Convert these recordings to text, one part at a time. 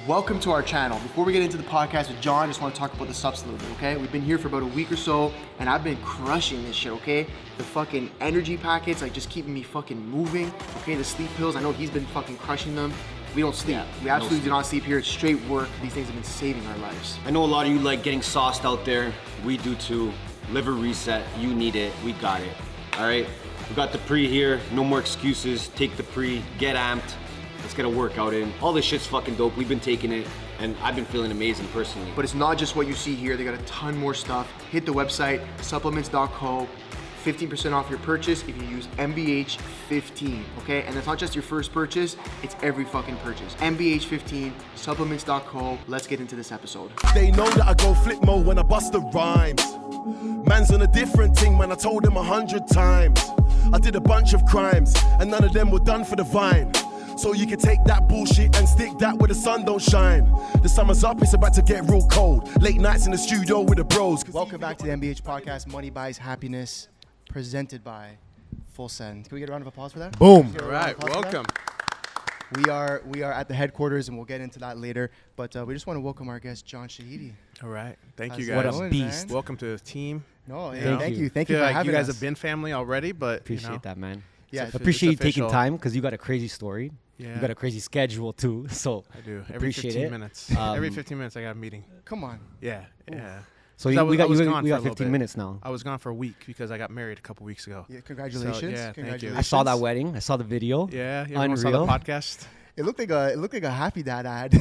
Welcome to our channel. Before we get into the podcast with John, I just want to talk about the subs a little bit, okay? We've been here for about a week or so, and I've been crushing this shit, okay? The fucking energy packets, like, just keeping me fucking moving, okay? The sleep pills, I know he's been fucking crushing them. We don't sleep. Yeah, we absolutely do not sleep here. It's straight work. These things have been saving our lives. I know a lot of you like getting sauced out there. We do too. Liver reset, you need it, we got it. All right, we got the pre here, no more excuses. Take the pre, get amped. Let's get a workout in. All this shit's fucking dope. We've been taking it, and I've been feeling amazing personally. But it's not just what you see here. They got a ton more stuff. Hit the website, supplements.co. 15% off your purchase if you use MBH15, okay? And that's not just your first purchase, it's every fucking purchase. MBH15, supplements.co. Let's get into this episode. They know that I go flip mode when I bust the rhymes. Man's on a different thing, man, I told him 100 times. I did a bunch of crimes, and none of them were done for the vine. So you can take that bullshit and stick that where the sun don't shine. The summer's up, it's about to get real cold. Late nights in the studio with the bros. Welcome back to the MBH podcast, Money Buys Happiness, presented by Full Send. Can we get a round of applause for that? Boom. All right, welcome. We are at the headquarters, and we'll get into that later. But we just want to welcome our guest, John Shahidi. All right, thank How's you it guys. going, Beast. man? Welcome to the team. No, Thank you for like having you guys us. have been family already, but Appreciate that, man. Yeah, Appreciate you it's taking official. time because you got a crazy story. Yeah. You got a crazy schedule too. So I do. Every appreciate 15 it. minutes. Every 15 minutes I got a meeting. Come on. Yeah, yeah. So I we got was gone for a 15 little bit. minutes now. I was gone for a week because I got married a couple weeks ago. Yeah, congratulations. So, yeah, thank you. Congratulations. I saw that wedding. I saw the video. Yeah, you everyone saw the Unreal. podcast. It looked like a Happy Dad ad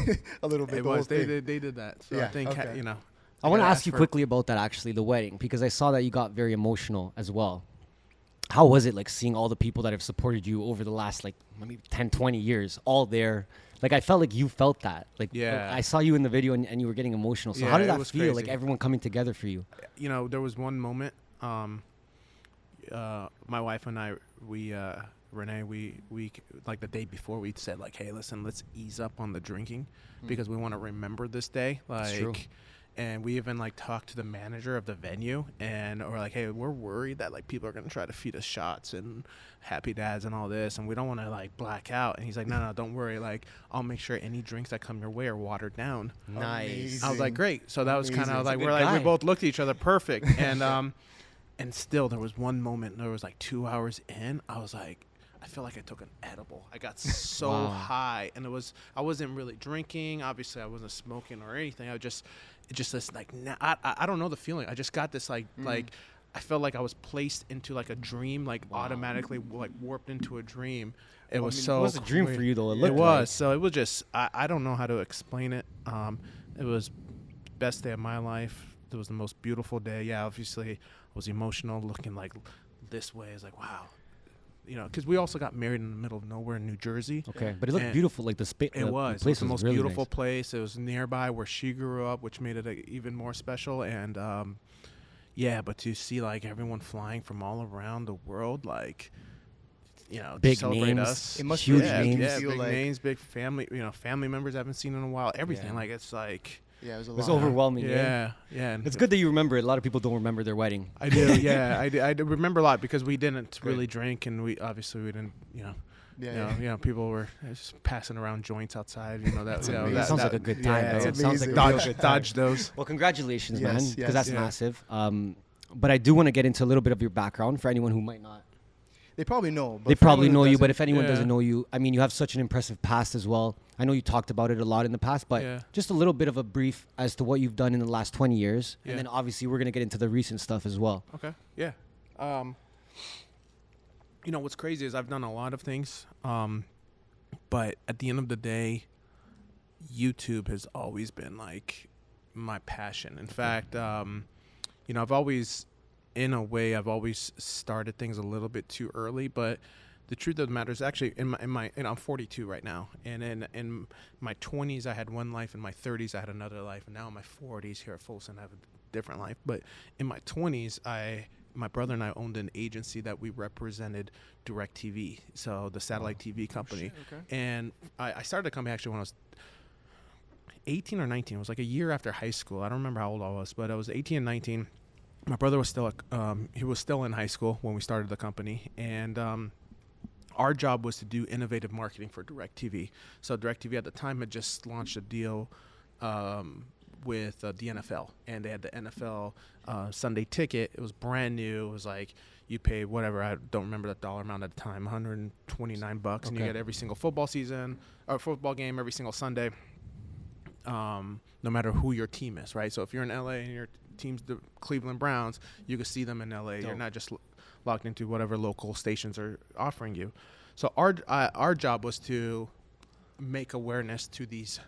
a little bit. It the whole was. They thing. did that. So Yeah, I think okay. I want to gotta ask you for- quickly about that actually, the wedding, because I saw that you got very emotional as well. How was it like seeing all the people that have supported you over the last like maybe 10, 20 years all there? Like I felt like you felt that. Like Yeah. I saw you in the video and you were getting emotional. So Yeah, how did it that was feel? Like crazy. everyone coming together for you? You know, there was one moment. My wife and I, Renee, we like the day before we said like, hey, listen, let's ease up on the drinking because we want to remember this day. That's true. And we even like talked to the manager of the venue and we're like, hey, we're worried that like people are gonna try to feed us shots and Happy Dads and all this, and we don't want to like black out. And he's like, no, don't worry. Like I'll make sure any drinks that come your way are watered down. Nice. I was like, great. So that was kind Amazing. of like Good we're like guy. we both looked at each other, perfect. And still there was one moment. There was like 2 hours in. I was like, I feel like I took an edible. I got so Wow. high, and I wasn't really drinking. Obviously, I wasn't smoking or anything. It just this like I don't know the feeling. I just got this like I felt like I was placed into like a dream, like automatically like warped into a dream. It was so. It was a dream crazy. for you though. It looked was. like. So it was just I don't know how to explain it. It was best day of my life. It was the most beautiful day. Yeah, obviously I was emotional, looking like this way. It's like wow, you know, because we also got married in the middle of nowhere in New Jersey. Okay, but it looked And beautiful. Like the space. It was. The place It was the most really beautiful nice. place. It was nearby where she grew up, which made it even more special. And yeah, but to see like everyone flying from all around the world, like you know, Big to celebrate names. us. It must Huge really make you names. Yeah, feel big like names, big family. You know, family members I haven't seen in a while. Everything. Yeah. Like it's like. yeah, it was a It was lot. overwhelming. Yeah, yeah. And It's good that you remember it. A lot of people don't remember their wedding. I do. Yeah, I do remember a lot because we didn't really drink, and we didn't. You know. Yeah, You know, people were just passing around joints outside. You know that. You know, amazing. that Sounds like a good time. Yeah, bro. it's It sounds like amazing. a real dodge, good time. dodge those. Well, congratulations, Yes, man, yes. because that's Yeah. massive. But I do want to get into a little bit of your background for anyone who might not. They probably know. But They for probably anyone know who you, but doesn't- if anyone Yeah. doesn't know you, I mean, you have such an impressive past as well. I know you talked about it a lot in the past, but Yeah. just a little bit of a brief as to what you've done in the last 20 years. Yeah. And then obviously we're going to get into the recent stuff as well. Okay. Yeah. You know what's crazy is I've done a lot of things, but at the end of the day, YouTube has always been like my passion. In fact, you know, I've always started things a little bit too early, but the truth of the matter is actually in my I'm 42 right now, and in my 20s I had one life, in my 30s I had another life, and now in my 40s here at Folsom I have a different life. But in my 20s my brother and I owned an agency that we represented DirecTV, so the satellite TV company. Okay. And I started the company actually when I was 18 or 19. It was like a year after high school. I don't remember how old I was, but I was 18 and 19. My brother was still he was still in high school when we started the company, and our job was to do innovative marketing for DirecTV. So DirecTV at the time had just launched a deal with the NFL, and they had the NFL Sunday ticket. It was brand new. It was like you pay whatever, I don't remember the dollar amount at the time, $129, and you get every single football season or football game every single Sunday, no matter who your team is, right? So if you're in LA and your team's the Cleveland Browns, you can see them in LA. You're not just locked into whatever local stations are offering you. So our job was to make awareness to these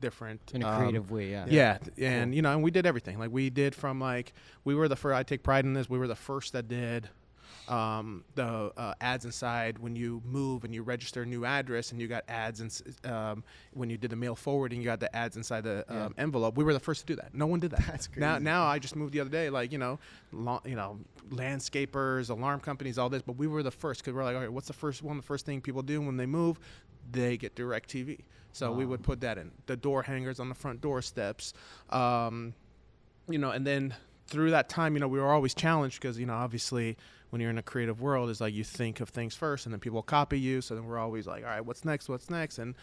different in a creative way. And you know, and we did everything. Like we did from like, we were the first, I take pride in this, we were the first that did the ads inside when you move and you register a new address, and you got ads, and when you did the mail forwarding, you got the ads inside the envelope. We were the first to do that. No one did that. That's crazy. Now I just moved the other day, like, you know, landscapers, alarm companies, all this, but we were the first, because we're like, all right, what's the first thing people do when they move? They get DirecTV. So we would put that in the door hangers on the front doorsteps, you know, and then through that time, you know, we were always challenged because, you know, obviously when you're in a creative world, it's like you think of things first and then people copy you. So then we're always like, all right, what's next? And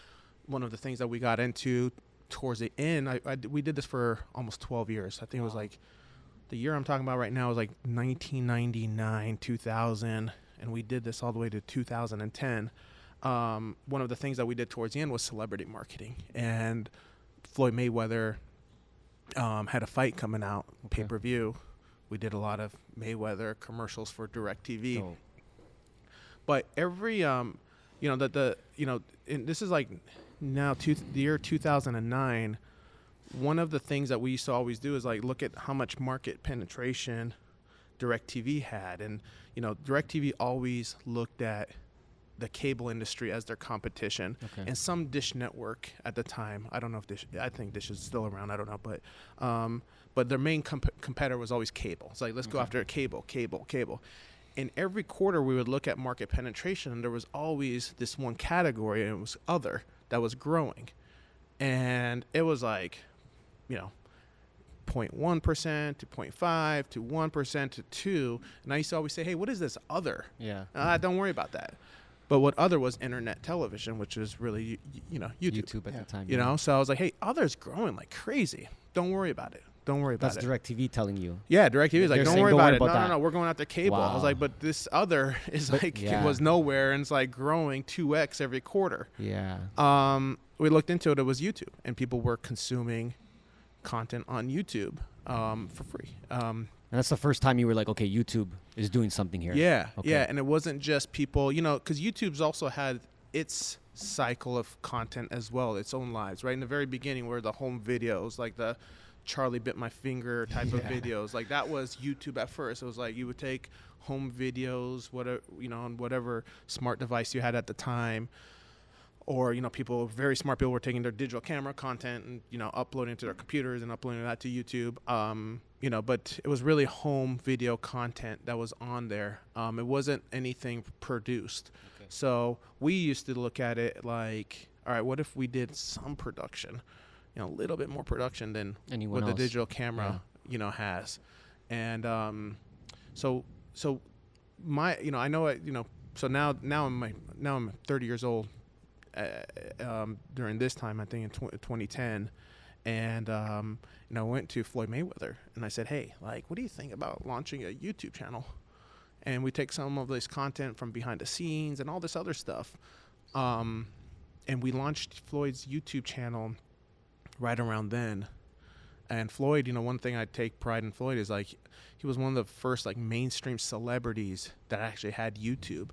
one of the things that we got into towards the end, we did this for almost 12 years. I think it was like, the year I'm talking about right now is like 1999, 2000, and we did this all the way to 2010. One of the things that we did towards the end was celebrity marketing, and Floyd Mayweather had a fight coming out, pay-per-view. We did a lot of Mayweather commercials for DirecTV. But every, you know, and this is like now the year 2009. One of the things that we used to always do is like look at how much market penetration DirecTV had, and you know, DirecTV always looked at the cable industry as their competition, and some Dish network at the time. I don't know if Dish, I think Dish is still around, I don't know, but their main competitor was always cable. It's like, let's go after cable. And every quarter we would look at market penetration, and there was always this one category, and it was other, that was growing. And it was like, you know, 0.1% to 0.5 to 1% to 2. And I used to always say, hey, what is this other? Don't worry about that. But what other was internet television, which is really, you know, YouTube at the time. You know, so I was like, hey, other's growing like crazy. Don't worry about it. That's DirecTV telling you. Yeah, DirecTV is like, don't worry about it. No, we're going after cable. Wow. I was like, but this other is it was nowhere, and it's like growing 2x every quarter. We looked into it. It was YouTube, and people were consuming content on YouTube for free. And that's the first time you were like, okay, YouTube is doing something here. Yeah, and it wasn't just people, you know, because YouTube's also had its cycle of content as well, its own lives, right? In the very beginning, where the home videos, like the Charlie bit my finger type of videos, like that was YouTube at first. It was like you would take home videos, whatever, you know, on whatever smart device you had at the time. Or, you know, very smart people were taking their digital camera content and, you know, uploading it to their computers and uploading that to YouTube. You know, but it was really home video content that was on there. It wasn't anything produced. So we used to look at it like, all right, what if we did some production, you know, a little bit more production than anyone what else. The digital camera, you know, has. And so my, you know, I know it, you know, so now I'm 30 years old. During this time, I think in 2010, and you know, I went to Floyd Mayweather and I said, hey, like, what do you think about launching a YouTube channel? And we take some of this content from behind the scenes and all this other stuff, and we launched Floyd's YouTube channel right around then. And Floyd, you know, one thing I take pride in Floyd is like he was one of the first like mainstream celebrities that actually had YouTube.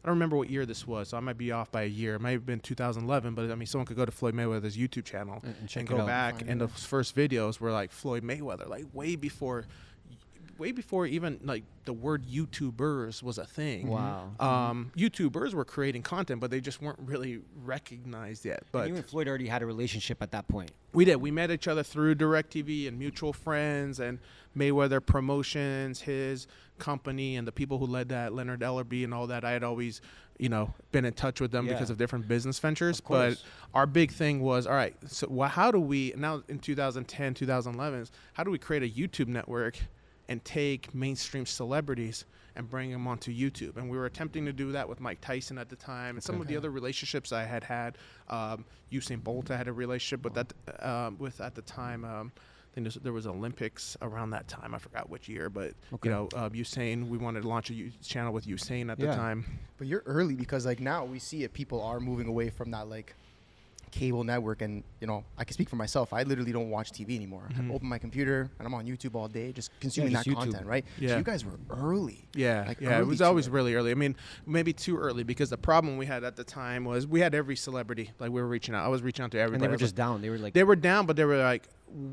I don't remember what year this was, so I might be off by a year. It might have been 2011, but I mean, someone could go to Floyd Mayweather's YouTube channel and go back, and the first videos were like Floyd Mayweather, like way before even like the word YouTubers was a thing. YouTubers were creating content, but they just weren't really recognized yet. But you and Floyd already had a relationship at that point. We did. We met each other through DirecTV and mutual friends and Mayweather Promotions, his company, and the people who led that, Leonard Ellerby and all that. I had always, you know, been in touch with them because of different business ventures. But our big thing was, all right, so how do we, now in 2010, 2011, how do we create a YouTube network and take mainstream celebrities and bring them onto YouTube. And we were attempting to do that with Mike Tyson at the time, and some of the other relationships I had. Usain Bolt I had a relationship with with at the time. I think there was Olympics around that time. I forgot which year, but Usain, we wanted to launch a channel with Usain at the time. But you're early, because like now we see it, people are moving away from that like cable network, and I can speak for myself. I literally don't watch TV anymore. I open my computer and I'm on YouTube all day, just consuming that content, right? So you guys were early. It was always really early. I mean, maybe too early, because the problem we had at the time was we had every celebrity. Like, we were reaching out. I was reaching out to everybody. And they were just down. They were like, they were down, but they were like,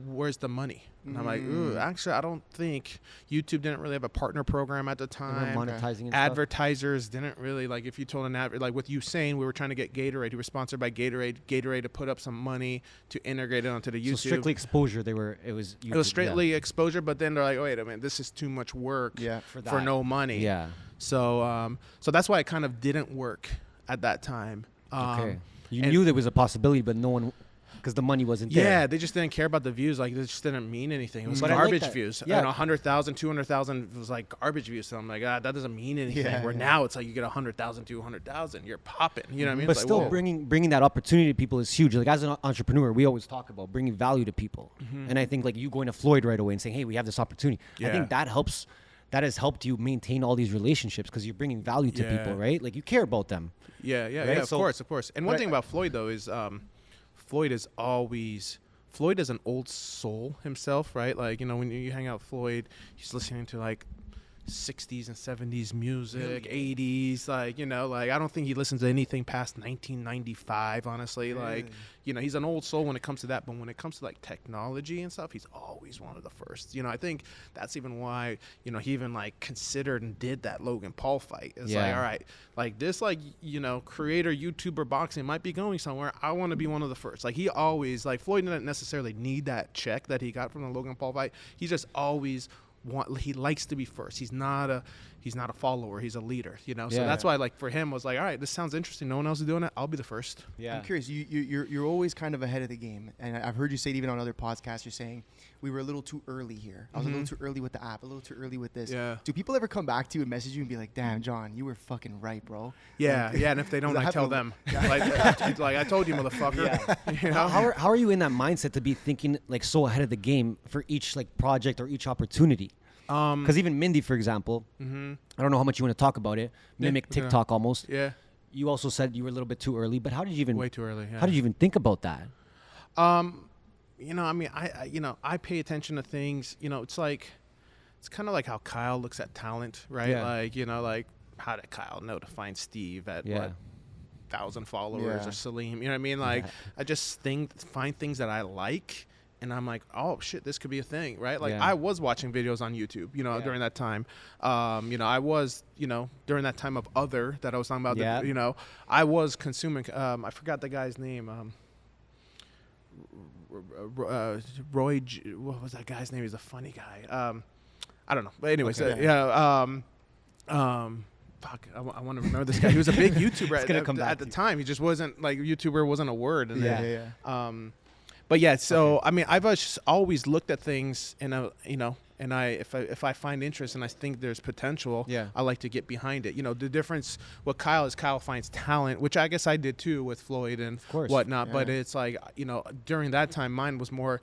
where's the money? And I'm like, ooh, actually, I don't think YouTube didn't really have a partner program at the time. They weren't monetizing and Advertisers didn't really, like, if you told an ad, like with Usain, we were trying to get Gatorade. He was sponsored by Gatorade. Gatorade to put up some money to integrate it onto the YouTube. So strictly exposure. It was YouTube, it was strictly exposure, but then they're like, oh, wait a minute, this is too much work for no money. Yeah. So that's why it kind of didn't work at that time. Okay. You knew there was a possibility, but no one, because the money wasn't there. Yeah, they just didn't care about the views. Like, it just didn't mean anything. It was But I like garbage that. views. Yeah. 100,000, 200,000 was like garbage views. So I'm like, that doesn't mean anything. Where now it's like you get 100,000, 200,000, you're popping. You know what I mean? But It's still, like, whoa. bringing that opportunity to people is huge. Like, as an entrepreneur, we always talk about bringing value to people. And I think, like, you going to Floyd right away and saying, hey, we have this opportunity. I think that helps. That has helped you maintain all these relationships, because you're bringing value to people, right? Like, you care about them. Yeah, Right? of course. And one thing about Floyd, though, is Floyd is an old soul himself, right? Like, when you hang out with Floyd, he's listening to like 60s and 70s music, 80s, like, I don't think he listens to anything past 1995, honestly. Like, he's an old soul when it comes to that, but when it comes to like technology and stuff, he's always one of the first. I think that's even why, he even like considered and did that Logan Paul fight. It's like, all right, like this, like, creator, YouTuber boxing might be going somewhere. I want to be one of the first. Like, he always, like, Floyd didn't necessarily need that check that he got from the Logan Paul fight. He just always he likes to be first. He's not a follower. He's a leader. So that's why, like, for him was like, all right, this sounds interesting. No one else is doing it. I'll be the first. I'm curious. You're always kind of ahead of the game, and I've heard you say it even on other podcasts. You're saying we were a little too early here. I was a little too early with the app. A little too early with this. Yeah. Do people ever come back to you and message you and be like, "Damn, John, you were fucking right, bro"? Yeah. And if they don't, I tell them. Like I told you, motherfucker. How are you in that mindset to be thinking like so ahead of the game for each like project or each opportunity? Because even Mindy, for example, I don't know how much you want to talk about it. Mimic TikTok almost. Yeah. You also said you were a little bit too early, but how did you even? Way too early. Yeah. How did you even think about that? I pay attention to things. It's like, it's kind of like how Kyle looks at talent, right? Yeah. Like, like, how did Kyle know to find Steve at 1,000 followers or Salim? You know what I mean? Like, I just find things that I like. And I'm like, oh shit, this could be a thing, right? Like, I was watching videos on YouTube, during that time. I was, during that time of Other that I was talking about. I was consuming. I forgot the guy's name. Roy. What was that guy's name? He's a funny guy. I don't know, but anyways, fuck. I want to remember this guy. He was a big YouTuber at the time. He just wasn't like YouTuber wasn't a word. And But yeah, so I mean, I've just always looked at things, and and if I find interest and I think there's potential, I like to get behind it. The difference with Kyle is Kyle finds talent, which I guess I did too with Floyd and whatnot. But it's like, during that time, mine was more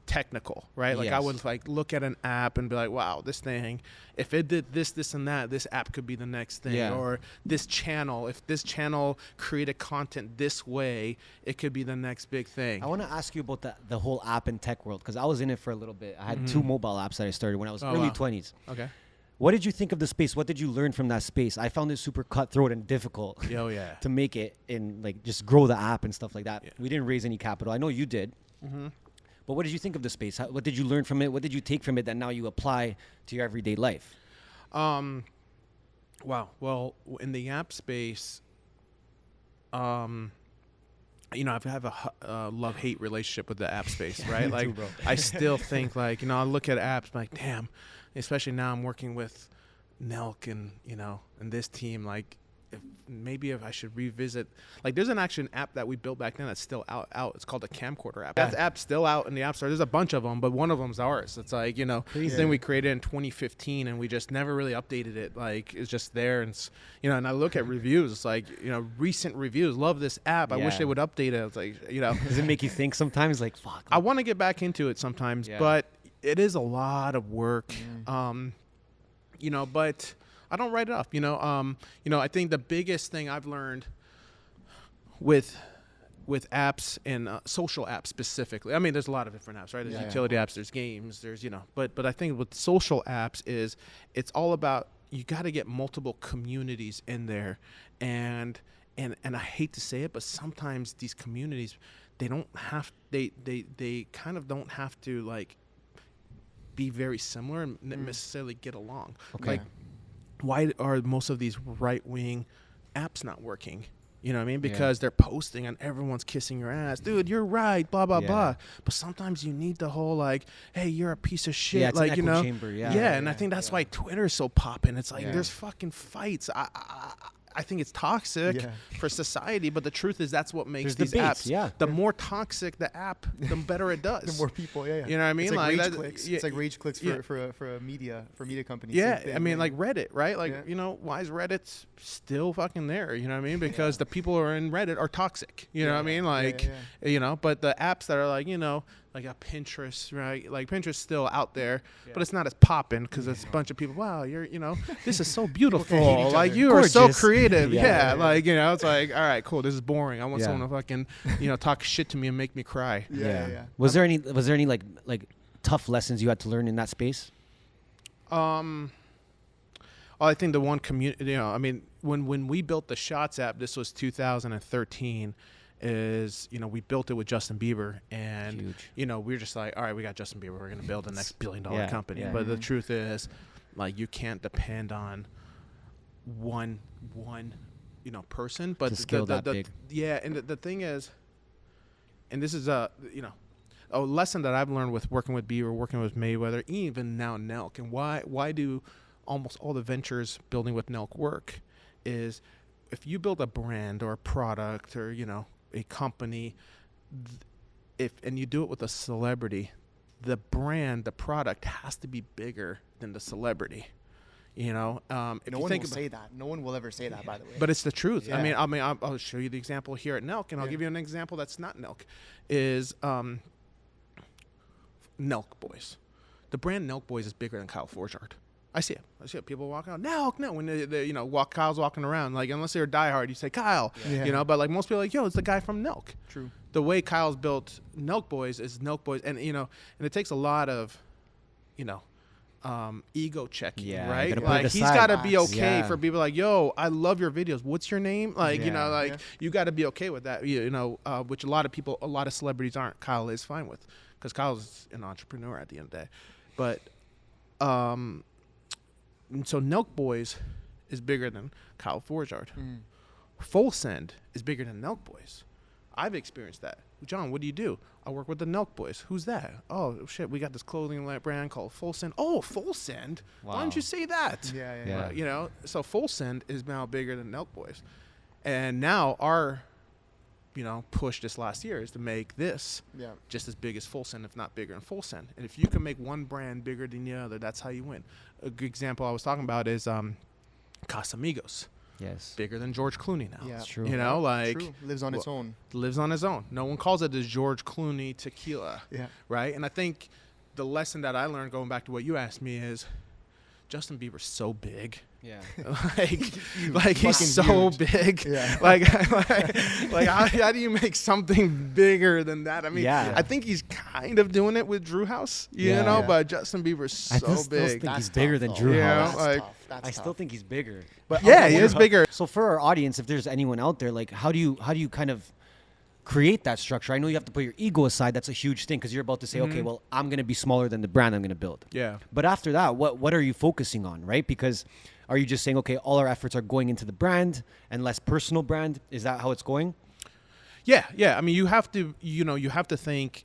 technical, right? Like, I would like look at an app and be like, wow, this thing, if it did this and that, this app could be the next thing. Or this channel, if this channel created content this way, it could be the next big thing. I want to ask you about the whole app and tech world, because I was in it for a little bit. I had 2 mobile apps that I started when I was early 20s. Okay. What did you think of the space? What did you learn from that space? I found it super cutthroat and difficult to make it and like just grow the app and stuff like that. We didn't raise any capital. I know you did. But what did you think of the space? What did you learn from it? What did you take from it that now you apply to your everyday life? Wow. Well, in the app space, I have a love-hate relationship with the app space, right? Like, too, I still think like, I look at apps like, damn, especially now I'm working with Nelk and, and this team, like, if I should revisit, like there's an action app that we built back then that's still out. It's called the camcorder app. That app's still out in the app store. There's a bunch of them, but one of them's ours. It's like, this thing we created in 2015 and we just never really updated it. Like it's just there. And it's, and I look at reviews, it's like, recent reviews, love this app. I wish they would update it. It's like, Does it make you think sometimes like, fuck? I want to get back into it sometimes, but it is a lot of work. But I don't write it off. I think the biggest thing I've learned with apps and social apps specifically. I mean, there's a lot of different apps, right? There's utility apps, there's games, there's but I think with social apps is it's all about you got to get multiple communities in there, and I hate to say it, but sometimes these communities they kind of don't have to like be very similar and necessarily get along. Okay. Like, why are most of these right-wing apps not working? You know what I mean? Because they're posting and everyone's kissing your ass. Dude, you're right, blah, blah, blah. But sometimes you need the whole like, hey, you're a piece of shit. Yeah, it's like, an echo chamber. And I think that's why Twitter's so popping. It's like there's fucking fights. I think it's toxic for society, but the truth is that's what makes these apps. The more toxic the app, the better it does. The more people, You know what I mean? It's like rage that, clicks. It's like rage clicks for media companies. Yeah, I mean, like Reddit, right? Like, why is Reddit still fucking there? You know what I mean? Because the people who are in Reddit are toxic. You know what I mean? Like, but the apps that are like, like a Pinterest, right? Like Pinterest's still out there, but it's not as popping because it's a bunch of people. Wow, you're, this is so beautiful. Like you are so creative. Like it's like, all right, cool. This is boring. I want someone to fucking, talk shit to me and make me cry. Was there any like tough lessons you had to learn in that space? I think the one community. I mean, when we built the Shots app, this was 2013. Is we built it with Justin Bieber, and we were just like, all right, we got Justin Bieber, we're gonna build the next billion-dollar company. But the truth is, like, you can't depend on one person. But to scale that big. And the thing is, and this is a lesson that I've learned with working with Bieber, working with Mayweather, even now Nelk, and why do almost all the ventures building with Nelk work is if you build a brand or a product or a company, and you do it with a celebrity, the brand, the product has to be bigger than the celebrity. No one will say that. No one will ever say that, by the way. But it's the truth. I mean, I'll show you the example here at Nelk, and I'll give you an example that's not Nelk. Is Nelk Boys. The brand Nelk Boys is bigger than Kyle Forgeard. I see it. People walking out. No. When they Kyle's walking around. Like, unless they're diehard, you say Kyle. But like most people are like, yo, it's the guy from Nelk. True. The way Kyle's built Nelk Boys is Nelk Boys, and and it takes a lot of, ego checking, right? Like he's got to be okay for people like, yo, I love your videos. What's your name? Like, you got to be okay with that. Which a lot of celebrities aren't. Kyle is fine with, because Kyle's an entrepreneur at the end of the day, but so Nelk Boys is bigger than Kyle Forgeard. Full Send is bigger than Nelk Boys. I've experienced that. John, what do you do? I work with the Nelk Boys. Who's that? Oh, shit, we got this clothing brand called Full Send. Oh, Full Send? Wow. Why didn't you say that? So Full Send is now bigger than Nelk Boys. And now our push this last year is to make this just as big as Full Send, if not bigger than Full Send. And if you can make one brand bigger than the other, that's how you win. A good example I was talking about is Casamigos. Yes. Bigger than George Clooney now. Yeah, it's true. True. Lives on its own. Lives on his own. No one calls it the George Clooney tequila. Yeah. Right? And I think the lesson that I learned, going back to what you asked me, is Justin Bieber's so big. Yeah. like he's so huge. Big. Yeah. Like how do you make something bigger than that? I mean, I think he's kind of doing it with Drew House, but Justin Bieber's so big. I think he's bigger than Drew House. I still think he's bigger. But he is bigger. So for our audience, if there's anyone out there, like how do you kind of create that structure? I know you have to put your ego aside. That's a huge thing, because you're about to say, okay, well, I'm going to be smaller than the brand I'm going to build. Yeah. But after that, what are you focusing on, right? Because are you just saying, okay, all our efforts are going into the brand and less personal brand? Is that how it's going? Yeah. I mean, you have to think,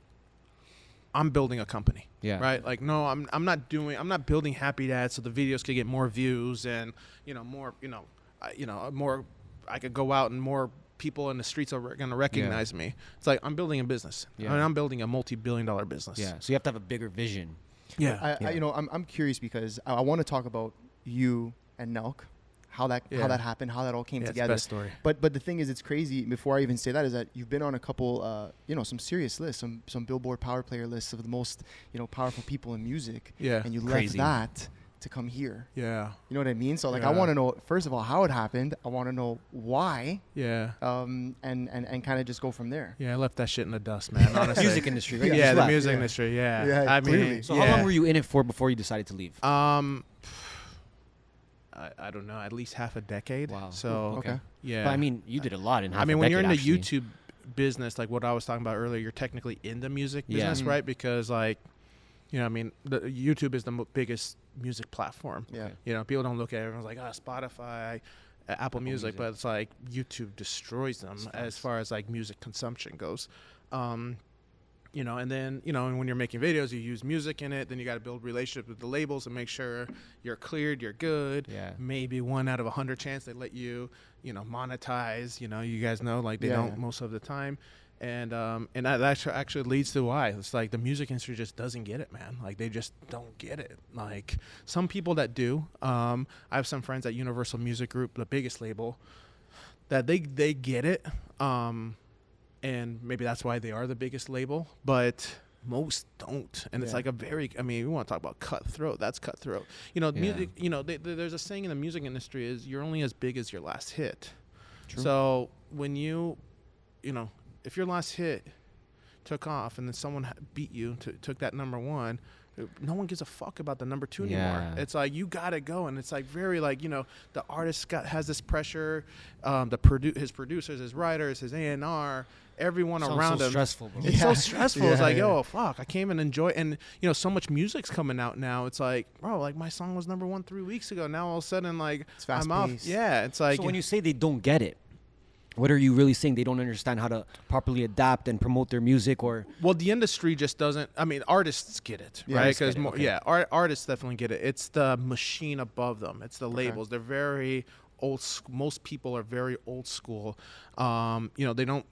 I'm building a company. Yeah. Right. Like, no, I'm not building Happy Dad so the videos could get more views and, more, more, I could go out and more people in the streets are going to recognize me. It's like I'm building a business. Yeah. I mean, I'm building a multi-billion-dollar business. Yeah. So you have to have a bigger vision. Yeah. I'm curious because I want to talk about you and Nelk, how that happened, how that all came together. It's the best story. But the thing is, it's crazy. Before I even say that, is that you've been on a couple, some serious lists, some Billboard Power Player lists of the most, powerful people in music. Yeah. And you Crazy. left that to come here. Yeah. You know what I mean? So like, Yeah. I want to know, first of all, how it happened. I want to know why. Yeah. And kind of just go from there. Yeah, I left that shit in the dust, man. Honestly. Music industry, right? You Yeah, just the left. music industry. Yeah. Yeah, I clearly. mean, So how long were you in it for before you decided to leave? I don't know, at least half a decade. Wow. So Okay. yeah. But I mean, you did a lot in half I mean, a when you're in the decade, actually. YouTube business, like what I was talking about earlier, you're technically in the music Yeah. business, Mhm. right? Because like, I mean, the YouTube is the biggest music platform. Yeah. People don't look at it. Everyone's like, Spotify, Apple Music, Music. but it's like YouTube destroys them as far as like music consumption goes. And then, and when you're making videos, you use music in it. Then you got to build relationships with the labels and make sure you're cleared, you're good. Yeah. Maybe 1 out of 100 chance they let you, monetize. You guys know, like they Yeah, don't yeah. most of the time. And that actually leads to why. It's like the music industry just doesn't get it, man. Like they just don't get it. Like some people that do. I have some friends at Universal Music Group, the biggest label, that they get it. And maybe that's why they are the biggest label, but most don't. And it's Yeah. like we want to talk about cutthroat. That's cutthroat. Music, there's a saying in the music industry is you're only as big as your last hit. True. So when if your last hit took off and then someone beat you, took that number one, no one gives a fuck about the number two anymore. Yeah. It's like you gotta go, and it's like very like the artist has this pressure, his producers, his writers, his A&R, everyone Sounds around so him. stressful, bro. It's so Yeah. stressful. Yeah, It's like, yeah. yo, fuck, I can't even enjoy. And so much music's coming out now. It's like, bro, like my song was number 1 3 weeks ago. Now all of a sudden, like It's I'm off. fast-paced. Yeah, it's like So when you say they don't get it, what are you really saying? They don't understand how to properly adapt and promote their music, or well, the industry just doesn't. I mean, artists get it, Yeah, right? artists Because get it, okay. artists definitely get it. It's the machine above them. It's the labels. They're very old. Most people are very old school. They don't.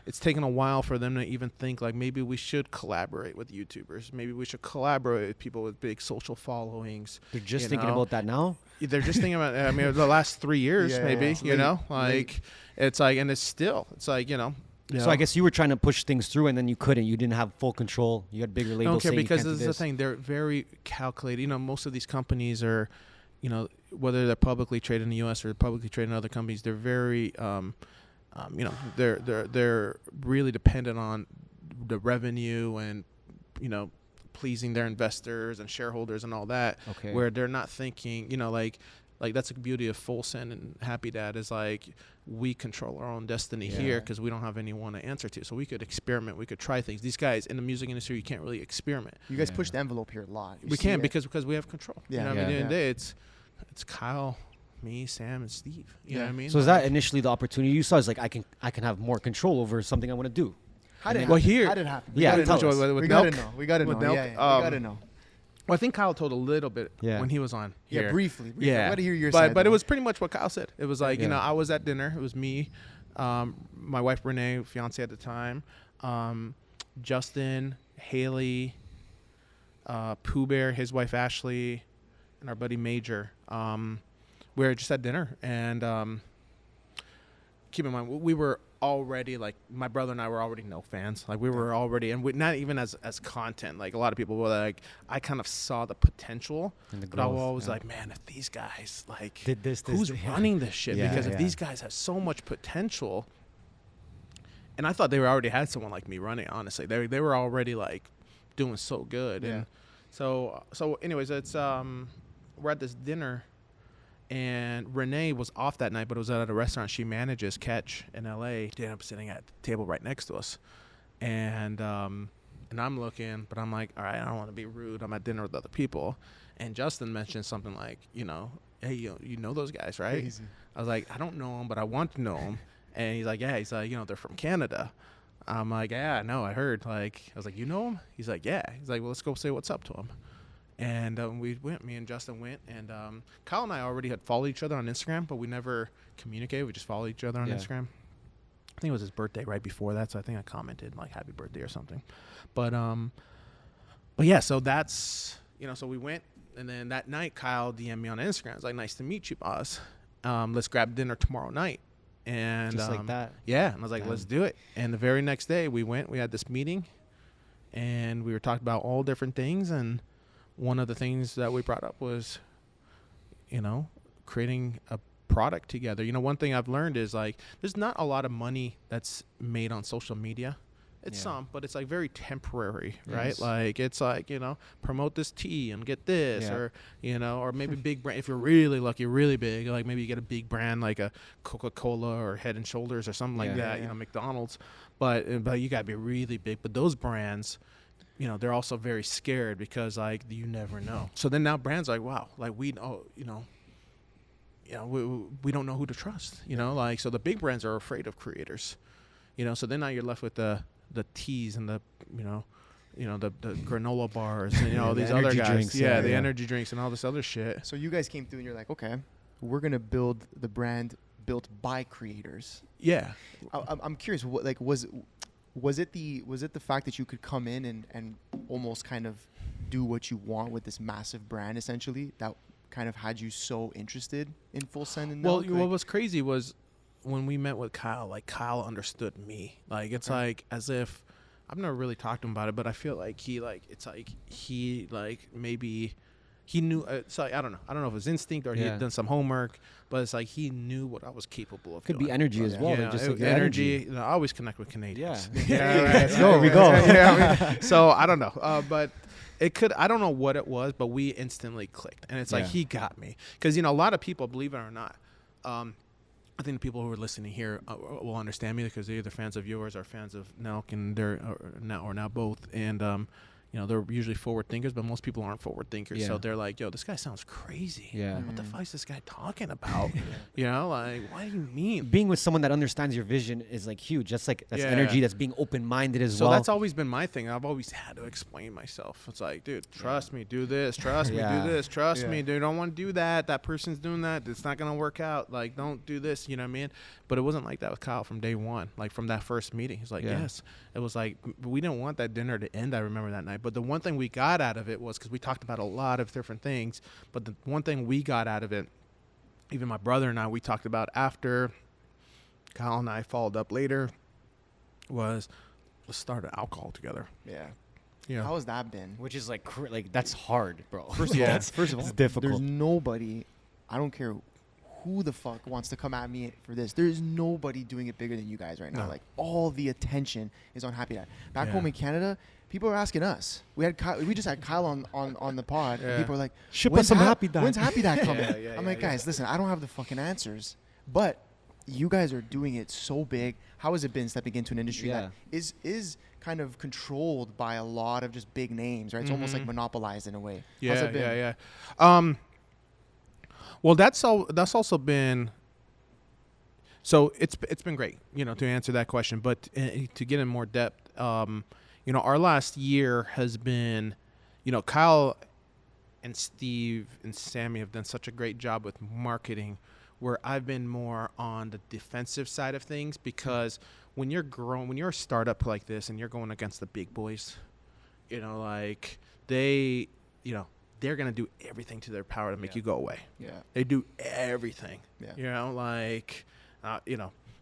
It's taken a while for them to even think like maybe we should collaborate with YouTubers. Maybe we should collaborate with people with big social followings. they're just you thinking know? about that now? They're just thinking about. I mean, the last 3 years, Yeah, maybe. it's Like it's like, and it's still. It's like So I guess you were trying to push things through, and then you couldn't. You didn't have full control. You had bigger I labels don't care saying you because can't this do is the this. thing. They're very calculated. Most of these companies are, whether they're publicly traded in the U.S. or publicly traded in other companies, they're very, they're really dependent on the revenue and, pleasing their investors and shareholders and all that. Okay. Where they're not thinking, like that's the beauty of Full Send and Happy Dad is like we control our own destiny Yeah. here because we don't have anyone to answer to. So we could experiment, we could try things. These guys in the music industry, you can't really experiment. You guys push the envelope here a lot. You We see can it. because we have control. Yeah. At the end of Yeah. the day, it's Kyle, me, Sam, and Steve. You know what I mean? So is that initially the opportunity you saw? Is like I can have more control over something I want to do. How did it Well, happen? here- How did it happen? Yeah, we tell gotta us. know. With We gotta Nelk? know. We gotta With know. Nelk? Yeah, we gotta know. Well, I think Kyle told a little bit Yeah. when he was on here. Yeah, briefly. Yeah, I gotta hear your but side. but it though. was pretty much what Kyle said. It was like Yeah. I was at dinner. It was me, my wife Renee, fiance at the time, Justin, Haley, Pooh Bear, his wife Ashley, and our buddy Major. We were just at dinner, and keep in mind we were already like my brother and I were already no fans. Like we were already, and not even as content. Like a lot of people were like, I kind of saw the potential, And the but I was growth, always yeah. like, man, if these guys like Did this, who's yeah. running this shit? Yeah, Because yeah. if these guys have so much potential, and I thought they already had someone like me running. Honestly, they were already like doing so good, Yeah. and so anyways, it's we're at this dinner. And Renee was off that night, but it was at a restaurant she manages, Catch, in L.A. She ended up sitting at the table right next to us. And I'm looking, but I'm like, all right, I don't want to be rude. I'm at dinner with other people. And Justin mentioned something like, hey, you know those guys, right? Crazy. I was like, I don't know them, but I want to know them. And he's like, yeah. He's like, they're from Canada. I'm like, yeah, I know, I heard. Like, I was like, you know them? He's like, yeah. He's like, well, let's go say what's up to him. And we went. Me and Justin went, and Kyle and I already had followed each other on Instagram, but we never communicated. We just followed each other on Instagram. I think it was his birthday right before that, so I think I commented like "Happy Birthday" or something. But yeah, so that's so we went, and then that night Kyle DM'd me on Instagram. It's like, "Nice to meet you, boss. Let's grab dinner tomorrow night." And Just like that. Yeah, and I was like, "Let's do it." And the very next day we went. We had this meeting, and we were talking about all different things, and one of the things that we brought up was, creating a product together. One thing I've learned is like, there's not a lot of money that's made on social media. It's some, but it's like very temporary, right? Yes. Like it's like, promote this tea and get this, or, or maybe big brand. If you're really lucky, really big, like maybe you get a big brand like a Coca-Cola or Head and Shoulders or something like that, McDonald's, but you gotta be really big. But those brands, they're also very scared because like you never know. So then now brands like, wow, like we know, we don't know who to trust, like, so the big brands are afraid of creators, so then now you're left with the teas and the granola bars and all these other guys, drinks, the energy drinks and all this other shit. So you guys came through and you're like, okay, we're gonna build the brand built by creators. Yeah. I'm curious, what like was it the fact that you could come in and almost kind of do what you want with this massive brand essentially that kind of had you so interested in Full Send and Well, Milk? what was crazy was when we met with Kyle, like Kyle understood me. Like it's like as if I've never really talked to him about it, but I feel like he maybe he knew. It's like I don't know if it was instinct or he had done some homework, but it's like he knew what I was capable of. Could doing. be energy as well. Yeah, like just like your energy. I always connect with Canadians. Yeah. Right. Let's go. There we go. So I don't know, but it could. I don't know what it was, but we instantly clicked, and it's like he got me because a lot of people, believe it or not. I think the people who are listening here will understand me because they're either fans of yours or fans of Nelk, and they're now both. And they're usually forward thinkers, but most people aren't forward thinkers. Yeah. So they're like, "Yo, this guy sounds crazy. Yeah. Like, what the fuck is this guy talking about? Like, what do you mean?" Being with someone that understands your vision is like huge. That's energy. That's being open-minded as well. So that's always been my thing. I've always had to explain myself. It's like, dude, trust me, do this. Trust me, do this. Trust me, dude. Don't want to do that. That person's doing that. It's not gonna work out. Like, don't do this. You know what I mean? But it wasn't like that with Kyle from day one. Like from that first meeting, he's like, yes. It was like we didn't want that dinner to end. I remember that night. But the one thing we got out of it was because we talked about a lot of different things. But the one thing we got out of it, even my brother and I, we talked about after Kyle and I followed up later, was let's start an alcohol together. Yeah. How has that been? Which is like that's hard, bro. First of all, it's difficult. There's nobody. I don't care who the fuck wants to come at me for this. There's nobody doing it bigger than you guys right now. No. Like all the attention is on Happy Dad. Back home in Canada, people are asking us. We just had Kyle on the pod. And people are like, Ship us some Happy Dad. When's Happy Dad coming? I'm like, guys, listen, I don't have the fucking answers, but you guys are doing it so big. How has it been stepping into an industry that is kind of controlled by a lot of just big names, right? It's almost like monopolized in a way. How's it been? Well, that's also been. So it's been great, to answer that question. But to get in more depth, our last year has been, Kyle and Steve and Sammy have done such a great job with marketing, where I've been more on the defensive side of things because when you're a startup like this and you're going against the big boys, like they're going to do everything to their power to make you go away. Yeah. They do everything. Yeah.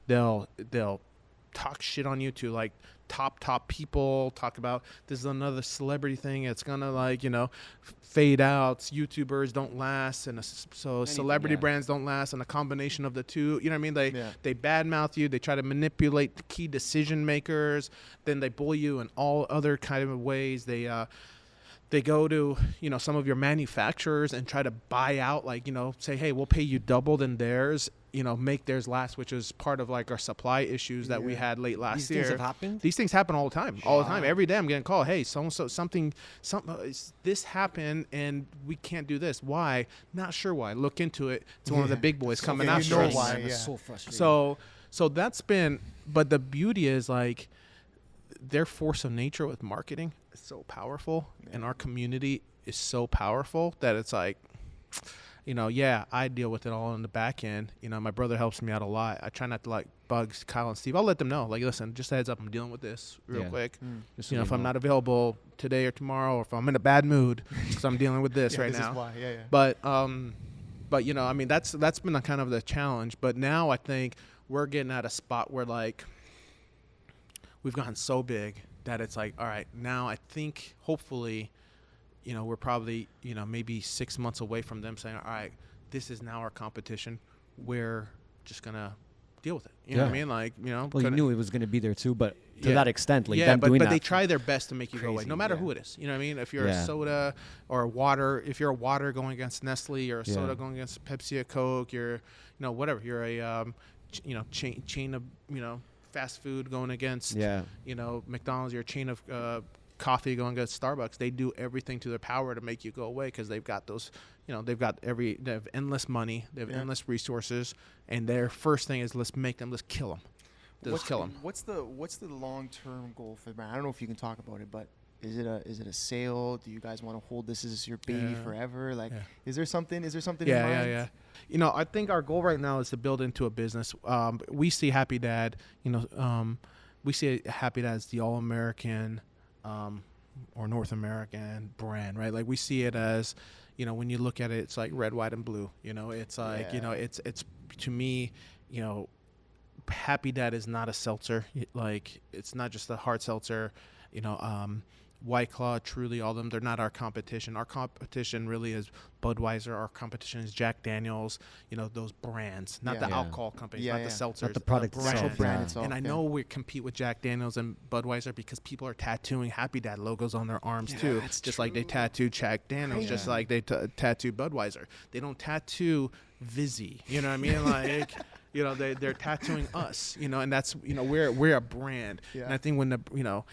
They'll talk shit on you to like top people, talk about this is another celebrity thing. It's going to fade out. YouTubers don't last. And celebrity brands don't last. And a combination of the two, you know what I mean? They badmouth you. They try to manipulate the key decision makers. Then they bully you in all other kind of ways. They go to, some of your manufacturers and try to buy out, say, hey, we'll pay you double than theirs, make theirs last, which is part of like our supply issues that we had late last year. These things have happened? These things happen all the time. All the time. Every day I'm getting called, hey, so-and-so, something, this happened and we can't do this. Why? Not sure why. Look into it. It's one of the big boys coming after us. Why, It's so frustrating. So that's been, but the beauty is like, their force of nature with marketing is so powerful, and our community is so powerful that it's like, you know, yeah, I deal with it all in the back end. You know, my brother helps me out a lot. I try not to like bug Kyle and Steve. I'll let them know, like, listen, just a heads up, I'm dealing with this real quick. Just You so know, they if I'm not available today or tomorrow, or if I'm in a bad mood, because I'm dealing with this right this now. is why. Yeah. But you know, I mean, that's been a kind of the challenge. But now I think we're getting at a spot where like we've gotten so big that it's like, all right, now I think hopefully, you know, we're probably, you know, maybe 6 months away from them saying, all right, this is now our competition. We're just gonna deal with it. You know what I mean? Like, you know, Well, you knew it was going to be there too, but to Yeah. that extent, like yeah, them but doing that. they try their best to make you go away, Crazy, no matter yeah. who it is. You know what I mean? If you're Yeah. a soda or a water, if you're a water going against Nestle or a Yeah. soda going against Pepsi or Coke, you're, you know, whatever. You're a, you know, chain of, you know, fast food going against, Yeah. you know, McDonald's. You're a chain of coffee going against Starbucks. They do everything to their power to make you go away because they've got those, you know, they have endless money, they have endless resources, and their first thing is let's kill them. Let's kill them. What's the long-term goal for the brand? I don't know if you can talk about it, but is it a sale? Do you guys want to hold this as your baby forever? Like, is there something? Is there something? in mind? Yeah. You know, I think our goal right now is to build into a business. We see Happy Dad, you know, we see Happy Dad as the all-American or North American brand, right? Like we see it as, you know, when you look at it, it's like red, white, and blue. You know, it's like, you know, it's to me, you know, Happy Dad is not a seltzer. Like it's not just a hard seltzer. You know, White Claw, Truly, all of them, they're not our competition. Our competition really is Budweiser. Our competition is Jack Daniels. You know, those brands, not the alcohol companies, not the seltzers, Not the product brand. itself. brand itself. And I know we compete with Jack Daniels and Budweiser because people are tattooing Happy Dad logos on their arms too. that's Just like they tattoo Jack Daniels, just like they tattoo Budweiser. They don't tattoo Vizzy. You know what I mean? Like, you know, they're tattooing us. You know, and that's, you know, we're a brand. Yeah. And I think when the, you know,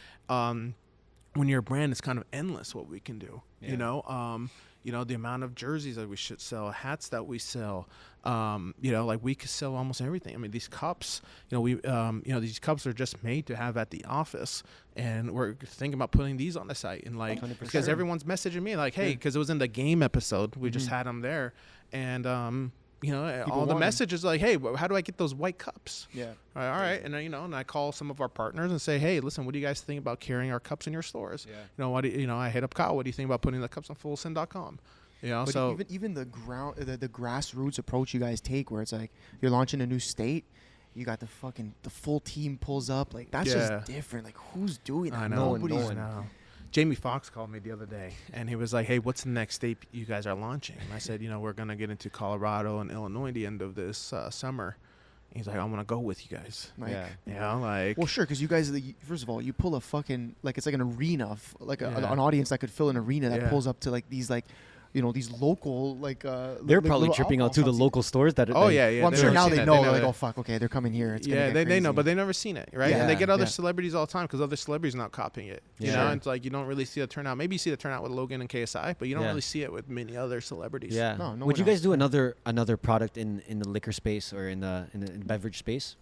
when you're a brand, it's kind of endless what we can do. You know, the amount of jerseys that we should sell, hats that we sell. You know, like we could sell almost everything. I mean, these cups, you know, these cups are just made to have at the office, and we're thinking about putting these on the site. And like, 100%. because everyone's messaging me like, hey, because it was in the game episode, we just had them there, and you know, all the want 'em. messages like, hey, how do I get those white cups? Yeah. All right. And you know, and I call some of our partners and say, hey, listen, what do you guys think about carrying our cups in your stores? Yeah. You know, I hit up Kyle. What do you think about putting the cups on fullsend.com? You know, But so even the grassroots approach you guys take, where it's like you're launching a new state, you got the full team pulls up, like that's just different. Like who's doing that? I know. Nobody's. I know. Jamie Foxx called me the other day, and he was like, hey, what's the next state you guys are launching? And I said, you know, we're going to get into Colorado and Illinois the end of this summer. And he's like, I want to go with you guys. Like, You know, like. Well, sure, because you guys, first of all, you pull a fucking, like, it's like an arena, an audience that could fill an arena that pulls up to, like, these, like, you know, these local, like, They're probably tripping out to the local stores that. Oh, yeah. Well, I'm They've sure never now seen they that. know. They They're like, know oh, fuck, okay, they're coming here. It's Yeah, gonna they know, crazy. but they never seen it, right? Yeah, And they get other yeah. celebrities all the time because other celebrities not copying it. You know, and it's like you don't really see the turnout. Maybe you see the turnout with Logan and KSI, but you don't really see it with many other celebrities. Yeah. No Would one you guys else. do another product in the liquor space or in the beverage space?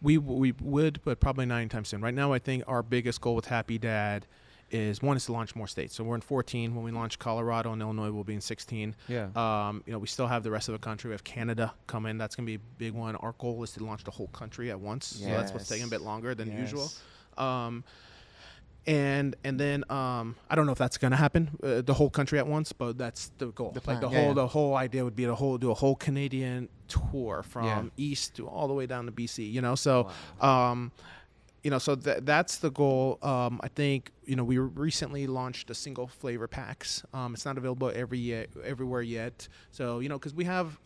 We would, but probably not anytime soon. Right now, I think our biggest goal with Happy Dad is to launch more states. So we're in 14. When we launch Colorado and Illinois, we'll be in 16. Yeah. You know, we still have the rest of the country. We have Canada coming. That's going to be a big one. Our goal is to launch the whole country at once. So that's what's taking a bit longer than usual. And then I don't know if that's gonna happen, the whole country at once, but that's the goal. The whole idea would be to do a whole Canadian tour from east to all the way down to BC. You know, so you know, so that's the goal. I think, you know, we recently launched a single flavor packs. It's not available everywhere yet. So, you know, because we have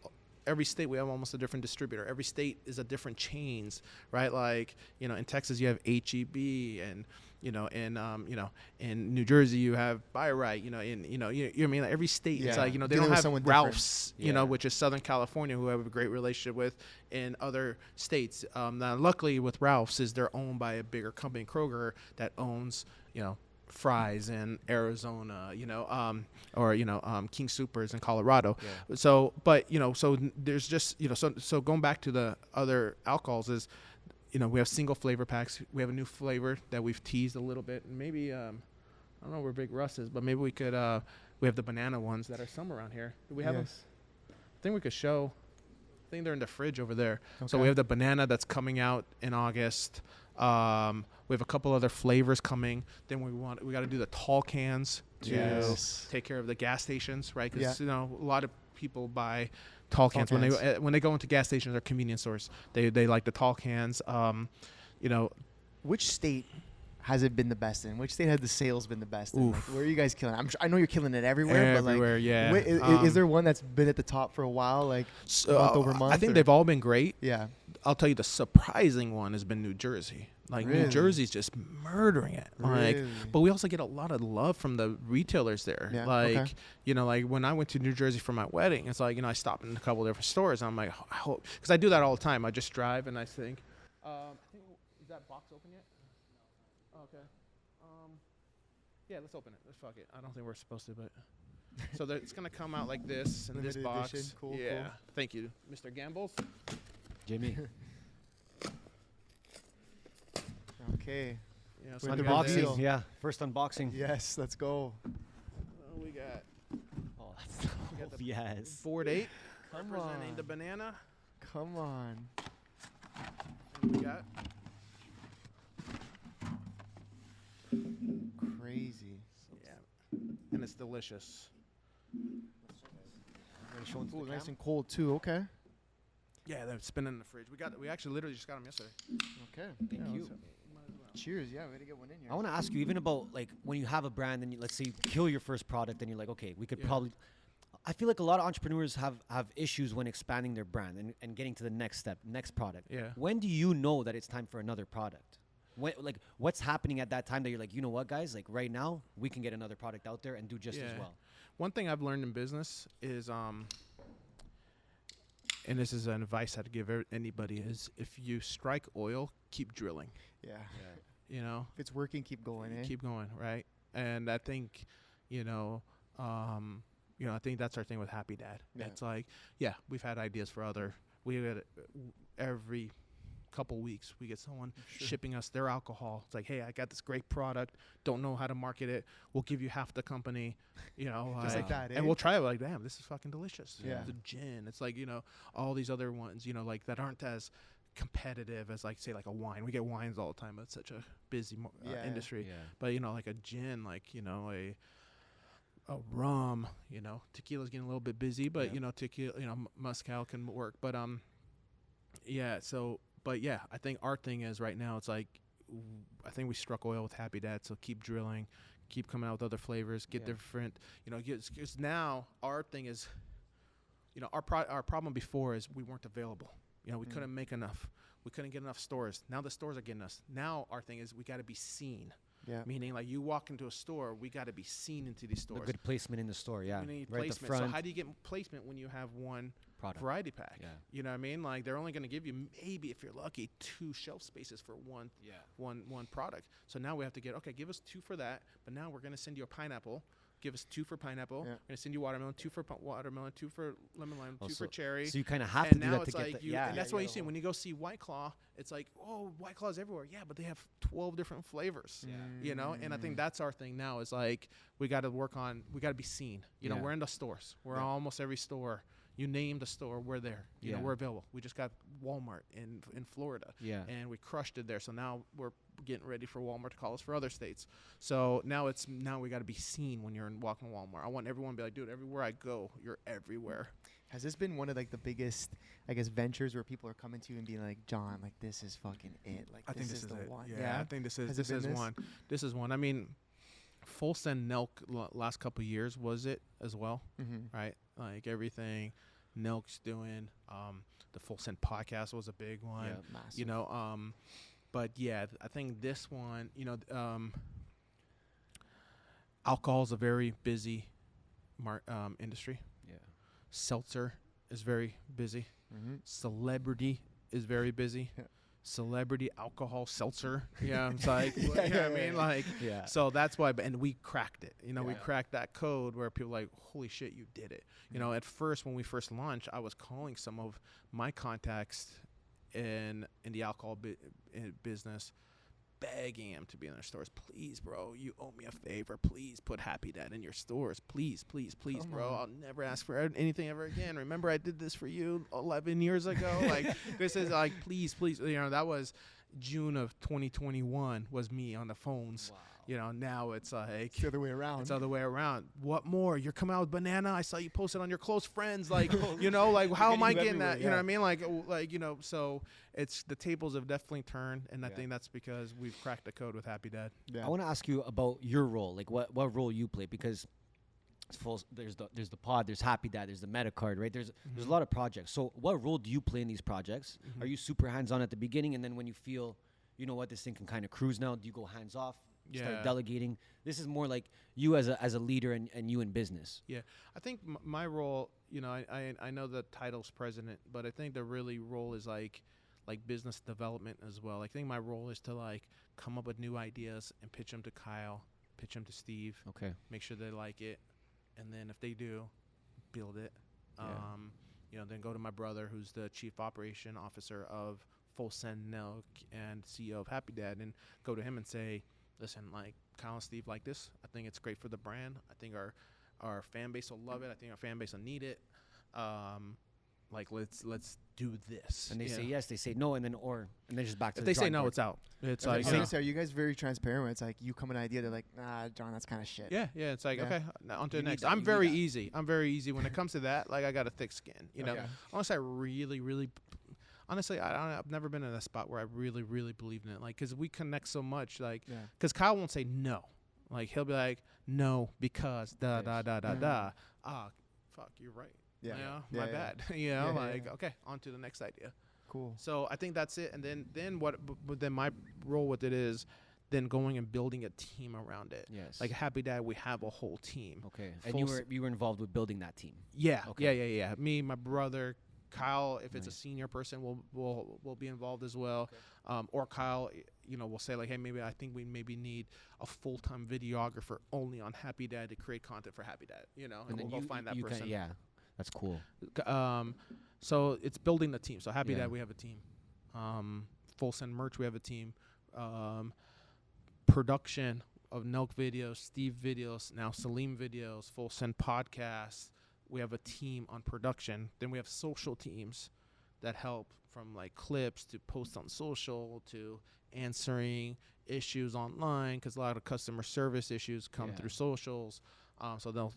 every state, we have almost a different distributor. Every state is a different chains, right? Like, you know, in Texas you have HEB, and you know, in New Jersey you have Buy Right. You know, you know what I mean, like every state, it's like, you know, they Dealing don't with someone have different. Ralph's, you know, which is Southern California, who I have a great relationship with. In other states, now luckily with Ralph's is they're owned by a bigger company, Kroger, that owns, you know, Fry's in Arizona, you know, or you know, King Soopers in Colorado. So, but you know, so there's just, you know, so going back to the other alcohols is, you know, we have single flavor packs. We have a new flavor that we've teased a little bit, and maybe I don't know where Big Russ is, but maybe we could We have the banana ones that are some around here. Do we have them? Yes. I think we could show. I think they're in the fridge over there. So Okay. we have the banana that's coming out in August. We have a couple other flavors coming. Then we got to do the tall cans to Yes. take care of the gas stations, right? Because Yeah. you know a lot of people buy tall cans when they go into gas stations or convenience stores. They like the tall cans. You know, Which state has it been the best in? Which state has the sales been the best in? Like, Oof. where are you guys killing? I know you're killing it everywhere. Everywhere, but like, yeah. Is there one that's been at the top for a while, like month over month? I think or- they've all been great. Yeah. I'll tell you the surprising one has been New Jersey. Like Really? New Jersey's just murdering it. Like, Really? but we also get a lot of love from the retailers there. Yeah, Like, okay. you know, like when I went to New Jersey for my wedding, it's like, you know, I stopped in a couple of different stores. And I'm like, I hope, because I do that all the time. I just drive and I think, is that box open yet? Okay. Yeah, let's open it. Let's fuck it. I don't think we're supposed to, but. So it's gonna come out like this in this Limited box. edition. Cool, Yeah. cool. Thank you, Mr. Gambles. Jimmy. Okay. Yeah, We're we at the got this. reveal. Unboxing. Yeah. First unboxing. Yes. Let's go. We got Oh, that's got the yes. Ford 8 Come representing on. the banana. Come on. And we got Crazy. yeah, and it's delicious. Ooh, nice and cold too. Okay. Yeah, they've been in the fridge. We actually literally just got them yesterday. Okay. Thank you. Cheers. Yeah, we gotta get one in here. I want to ask you, even about like when you have a brand and you, let's say you kill your first product and you're like, okay, we could Yeah. probably. I feel like a lot of entrepreneurs have issues when expanding their brand and getting to the next step, next product. Yeah. When do you know that it's time for another product? When, like, what's happening at that time that you're like, you know what, guys, like right now we can get another product out there and do just as Yeah. well. One thing I've learned in business is, and this is an advice I'd give anybody, is if you strike oil, keep drilling. Yeah. You know, If it's working, keep going. Eh? keep going, right? And I think, you know, I think that's our thing with Happy Dad. Yeah. It's like, yeah, we've had ideas for we get every couple weeks we get someone shipping us their alcohol. It's like, hey, I got this great product, don't know how to market it, we'll give you half the company, you know, Just like that, eh? and we'll try it. Like, damn, this is fucking delicious. Yeah. The gin, it's like, you know, all these other ones, you know, like that aren't as competitive as like say like a wine. We get wines all the time, but it's such a busy Yeah. industry. Yeah. But you know, like a gin, like, you know, a rum, you know, tequila's getting a little bit busy, but Yeah. you know, tequila, you know, mezcal can work. But yeah. So, but yeah, I think our thing is right now. It's like, I think we struck oil with Happy Dad. So keep drilling, keep coming out with other flavors, get Yeah. different. You know, because now our thing is, you know, our problem before is we weren't available. You know, we couldn't make enough. We couldn't get enough stores. Now the stores are getting us. Now our thing is we got to be seen. Yeah. Meaning, like, you walk into a store, we got to be seen into these A stores. good placement in the store, yeah. We need Right at the placement. So front. how do you get placement when you have one Product. variety pack? Yeah. You know what I mean? Like, they're only going to give you maybe, if you're lucky, 2 shelf spaces for one product. So now we have to give us 2 for that. But now we're going to send you a pineapple. Give us 2 for pineapple. Yeah. We're going to send you watermelon, 2 for watermelon, 2 for lemon lime, 2 for cherry. So you kind of have to And do now that to it's get like the, yeah. and that's why you see when you go see White Claw, it's like, oh, White Claw's everywhere. Yeah, but they have 12 different flavors. You know, and I think that's our thing now is like we got to be seen. You know, Yeah. we're in the stores. We're almost every store. You name the store, we're there. You know, Yeah. we're available. We just got Walmart in Florida. Yeah. And we crushed it there. So now we're getting ready for Walmart to call us for other states. So now we got to be seen when you're walking Walmart. I want everyone to be like, dude, everywhere I go, you're everywhere. Has this been one of like the biggest, I guess, ventures where people are coming to you and being like, John, like this is fucking it. Like I think this is the it. one. Yeah, I think this is Has it been this? one. This is one. I mean, Full Send Nelk last couple of years was it as well, right? Like everything Nelk's doing. The Full Send podcast was a big one. Yeah, massive. You know, but yeah, I think this one, you know, alcohol is a very busy industry. Yeah. Seltzer is very busy. Mm-hmm. Celebrity is very busy. Yeah. Celebrity alcohol seltzer. Yeah, it's like, you know what I mean? Like, Yeah. so that's why, and we cracked it. You know, we Yeah. cracked that code where people are like, holy shit, you did it. You know, at first, when we first launched, I was calling some of my contacts in the alcohol business, begging him to be in their stores. Please, bro, you owe me a favor. Please put Happy Dad in your stores. Please, please, please, bro. I'll never ask for anything ever again. Remember, I did this for you 11 years ago. Like, this is like, please, please. You know, that was June of 2021 was me on the phones. Wow. You know, now it's like It's the other way around. It's the other way around. What more? You're coming out with banana. I saw you posted on your close friends. Like, you know, like how am I getting that? You know what I mean? Like, you know, so it's the tables have definitely turned, and I think that's because we've cracked the code with Happy Dad. Yeah. I want to ask you about your role, like what role you play, because it's full, there's the pod, there's Happy Dad, there's the Metacard, right? There's a lot of projects. So what role do you play in these projects? Are you super hands-on at the beginning, and then when you feel, you know what, this thing can kind of cruise now, do you go hands-off? Start delegating. This is more like you as a leader and you in business. Yeah, I think my role, you know, I know the title's president, but I think the really role is like business development as well. I think my role is to like come up with new ideas and pitch them to Kyle, pitch them to Steve. Okay. Make sure they like it, and then if they do, build it. Yeah. You know, then go to my brother, who's the chief operation officer of Full Send Milk and CEO of Happy Dad, and go to him and say, listen, like Kyle and Steve like this. I think it's great for the brand. I think our fan base will love it. I think our fan base will need it. Like let's do this. And they say yes, they say no, and then just back to if the they say drawing no, board. it's out. It's I like was gonna say, are you guys very transparent when it's like you come with an idea, they're like, nah, John, that's kind of shit. yeah. It's like, Yeah. okay, now on to You the need next. that, I'm you need very that. easy. I'm very easy when it comes to that. Like I got a thick skin, you know. Okay. Unless I really, honestly, I've never been in a spot where I really believed in it. Like, cause we connect so much. Like, Yeah. cause Kyle won't say no. Like he'll be like, no, because da. Ah, fuck, you're right. Yeah. You know, Yeah, my yeah. bad. You know, Yeah, yeah, like yeah. okay, on to the next idea. Cool. So I think that's it. And then what? But then my role with it is then going and building a team around it. Yes. Like Happy Dad, we have a whole team. Okay. And Full you were involved with building that team. Yeah. Okay. Yeah. Me, my brother, Kyle. If it's a Nice. senior person, will be involved as well. Or Kyle, you know, will say like, hey, maybe I think we maybe need a full-time videographer only on Happy Dad to create content for Happy Dad. You know, and then we'll go find that you person. yeah. That's cool. So it's building the team. So Happy Yeah. Dad, we have a team. Full Send Merch, we have a team. Production of Nelk videos, Steve videos, now Salim videos, Full Send podcasts. We have a team on production. Then we have social teams that help from like clips to posts on social to answering issues online, because a lot of customer service issues come Yeah. through socials. So they'll,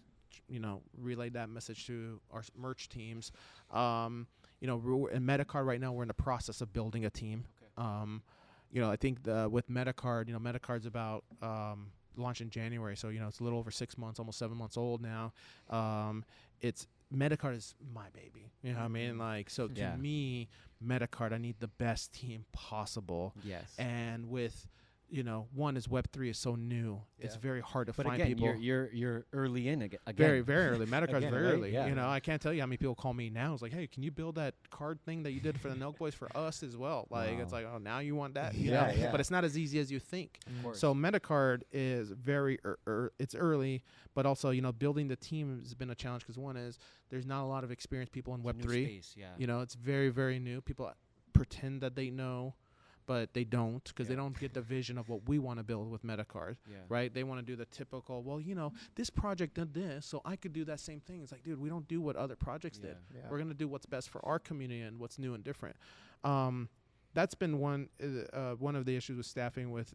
you know, relay that message to our merch teams. You know, in Metacard right now, we're in the process of building a team. Okay. You know, I think with Metacard, you know, Metacard's about launch in January, so you know it's a little over 6 months, almost 7 months old now. Metacard is my baby. You know what I mean? Like, so to Yeah. me, Metacard, I need the best team possible. Yes. And with, you know, one is Web3 is so new. It's Yeah. very hard to But find again, people. you're early in again. Very, very early. Metacard's Again, very right? early. Yeah. You know, I can't tell you how many people call me now. It's like, hey, can you build that card thing that you did for the Nelk Boys for us as well? Like, it's Wow. like, oh, now you want that? You Yeah, know? yeah. But it's not as easy as you think. Of course. So Metacard is very, it's early, but also, you know, building the team has been a challenge because one is there's not a lot of experienced people in It's a new Web3. space, yeah. You know, it's very, very new. People pretend that they know, but they don't, because they Yeah. don't get the vision of what we want to build with Metacard, Yeah. right? They want to do the typical, well, you know, this project did this, so I could do that same thing. It's like, dude, we don't do what other projects did. Yeah. Yeah. We're going to do what's best for our community and what's new and different. That's been one of the issues with staffing with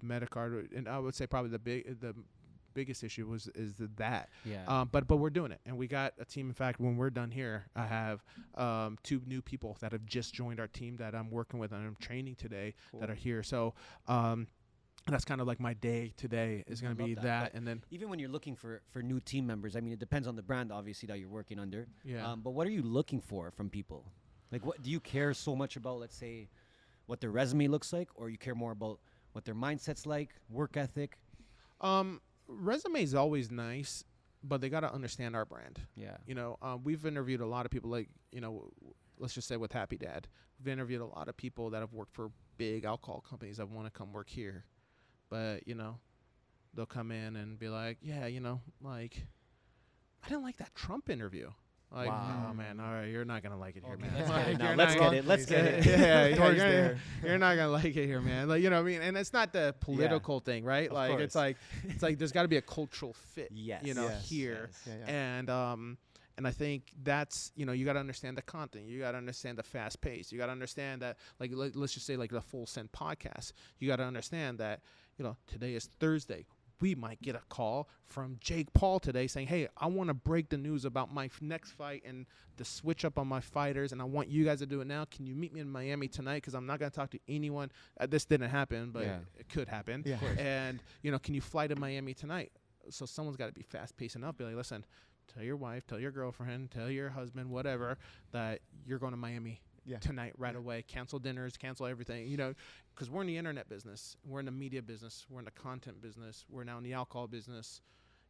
Metacard, and I would say probably the biggest issue is that. Yeah. But we're doing it, and we got a team. In fact, when we're done here, I have 2 new people that have just joined our team that I'm working with and I'm training today that are here. So that's kind of like my day today is going to be Love that, But and then even when you're looking for new team members, I mean, it depends on the brand, obviously, that you're working under. Yeah. But what are you looking for from people? Like, what do you care so much about? Let's say, what their resume looks like, or you care more about what their mindset's like, work ethic? resume is always nice, but they got to understand our brand. Yeah. You know, we've interviewed a lot of people, like, you know, let's just say with Happy Dad. We've interviewed a lot of people that have worked for big alcohol companies that want to come work here. But, you know, they'll come in and be like, yeah, you know, like, I didn't like that Trump interview. Like, Wow. oh man, all right, you're not gonna like it here, man. Let's Like, get it now. you're Let's not get gonna- it. Let's get it. Yeah, Door's you're, there. you're not gonna like it here, man. Like, you know what I mean? And it's not the political thing, right? Of Like, course. it's like there's got to be a cultural fit, Yes. you know, Yes. here. Yes. Yeah, yeah. And I think that's, you know, you got to understand the content. You got to understand the fast pace. You got to understand that, like, let's just say like the Full Send podcast. You got to understand that, you know, today is Thursday. We might get a call from Jake Paul today saying, hey, I want to break the news about my next fight and the switch up on my fighters, and I want you guys to do it now. Can you meet me in Miami tonight? Because I'm not going to talk to anyone. This didn't happen, but Yeah. it could happen. Yeah. Of course. And, you know, can you fly to Miami tonight? So someone's got to be fast-paced enough. Be like, listen, tell your wife, tell your girlfriend, tell your husband, whatever, that you're going to Miami tonight right away. Cancel dinners, cancel everything, you know, because we're in the internet business. We're in the media business. We're in the content business. We're now in the alcohol business.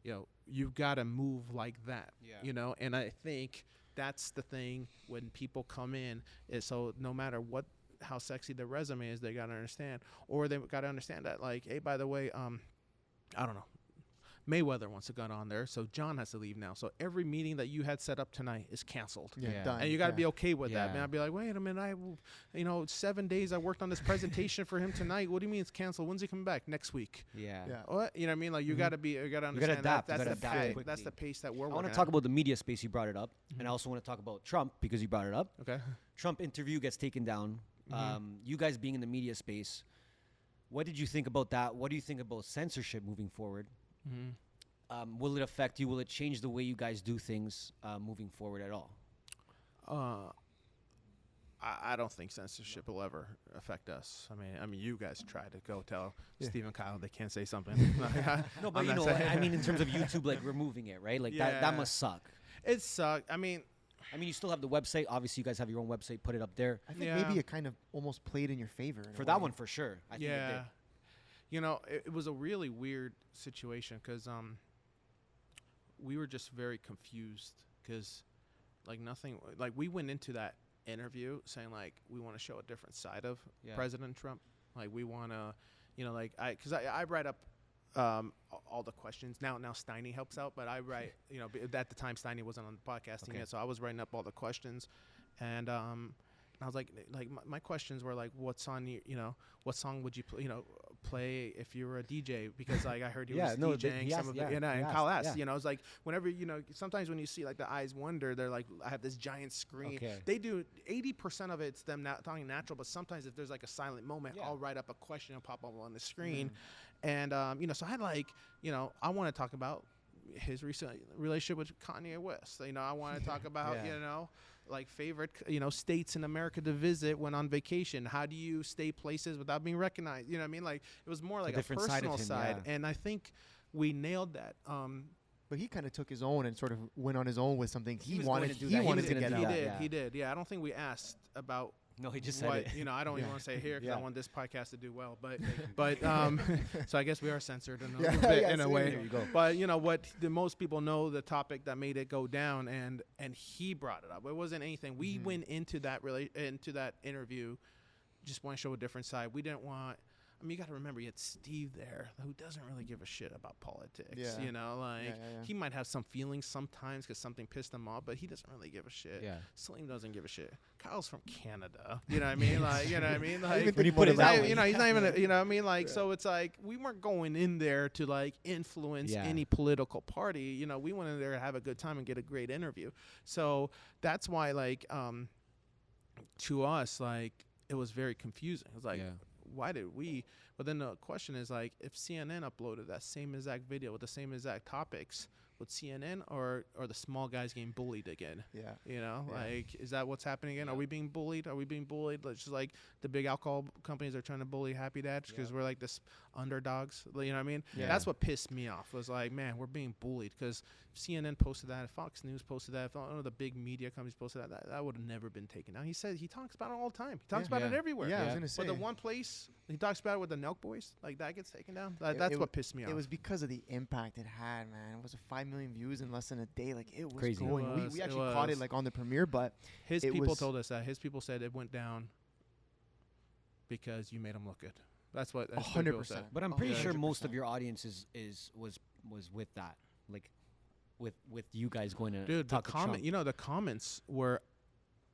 You know, you've got to move like that, you know, and I think that's the thing when people come in is so no matter how sexy their resume is, they got to understand, or they got to understand that, like, hey, by the way, I don't know, Mayweather wants to get on there, so John has to leave now. So every meeting that you had set up tonight is canceled. Yeah. Done. And you got to be okay with Yeah. that, man. I'd be like, wait a minute, 7 days I worked on this presentation for him tonight. What do you mean it's canceled? When's he coming back? Next week. Yeah. Yeah. What? You know what I mean? Like, you got to understand adapt. that. You That's gotta the adapt pace. quickly. That's the pace that we're I working want to at. talk about the media space. You brought it up, and I also want to talk about Trump because you brought it up. Okay. Trump interview gets taken down. You guys being in the media space, what did you think about that? What do you think about censorship moving forward? Will it affect you? Will it change the way you guys do things moving forward at all? I don't think censorship will ever affect us. I mean, you guys try to go tell Steve and Kyle they can't say something. No, but I'm you not know, saying- I mean, in terms of YouTube, like removing it, right? Like that Yeah. must suck. It sucked. I mean, You still have the website. Obviously, you guys have your own website. Put it up there. I think Yeah. maybe it kind of almost played in your favor. in a For that way. one, for sure. I think it yeah. did. You know, it was a really weird situation because we were just very confused because, like, nothing, like, we went into that interview saying, like, we want to show a different side of President Trump. Like, we want to, you know, like, because I write up all the questions. Now Steiny helps out, but I write, you know, at the time Steiny wasn't on the podcasting yet, so I was writing up all the questions, and I was like my questions were like, what song what song would you play if you were a DJ? Because like I heard he was DJing some of it, and Kyle asked, you know, it's like whenever, you know, sometimes when you see like the eyes wonder, they're like, I have this giant screen. Okay. They do 80% of it's them not talking natural, but sometimes if there's like a silent moment, I'll write up a question and pop up on the screen. And, you know, so I had like, you know, I want to talk about his recent relationship with Kanye West. You know, I want to talk about, you know, like favorite, you know, states in America to visit when on vacation. How do you stay places without being recognized? You know what I mean? Like, it was more like a different side of personal him, side. yeah. And I think we nailed that. But he kind of took his own and sort of went on his own with something he was going wanted. to do He that. He wanted was to gonna get do out. that. He did. Yeah, I don't think we asked about No, he just said what, it. you know, I don't even want to say it here because I Yeah. want this podcast to do well. But so I guess we are censored in a, Yeah, little bit, yeah, in a see, way. there you go. But you know what? The most people know the topic that made it go down, and he brought it up. It wasn't anything. We went into that into that interview, just want to show a different side. We didn't want. I mean, you got to remember, you had Steve there, who doesn't really give a shit about politics. Yeah. You know, like Yeah. he might have some feelings sometimes because something pissed him off, but he doesn't really give a shit. Yeah. Salim doesn't give a shit. Kyle's from Canada. You know what I mean? Like, you know what I mean? Like, even When you put it he's that not- way. you know, he's not even. You know what I mean? Like, so it's like we weren't going in there to like influence Yeah. any political party. You know, we went in there to have a good time and get a great interview. So that's why, like, to us, like, it was very confusing. It was like, why did we? But then the question is, like, if CNN uploaded that same exact video with the same exact topics, would CNN or the small guys getting bullied again? Yeah. You know, Yeah. like, is that what's happening again? Are we being bullied? Are we being bullied? Like, just like the big alcohol companies are trying to bully Happy Dads because we're like this underdogs. You know what I mean? Yeah. That's what pissed me off. Was like, man, we're being bullied because CNN posted that, if Fox News posted that, if one of the big media companies posted that would have never been taken down. He said he talks about it all the time. He talks about it everywhere. Yeah, I was gonna say. But the one place he talks about it with the Nelk Boys, like that gets taken down. That's It- what pissed me off. It was because of the impact it had, man. It was 5 million views in less than a day. Like, it was Crazy. going. It was, We it actually caught it was. like on the premiere, but His it people was- told us that. His people said it went down because you made them look good. That's what. That's what people 100%. said. But I'm pretty sure 100%. most of your audience was with that. Like, with you guys going to Dude, the talk to Trump? comment, the comments were,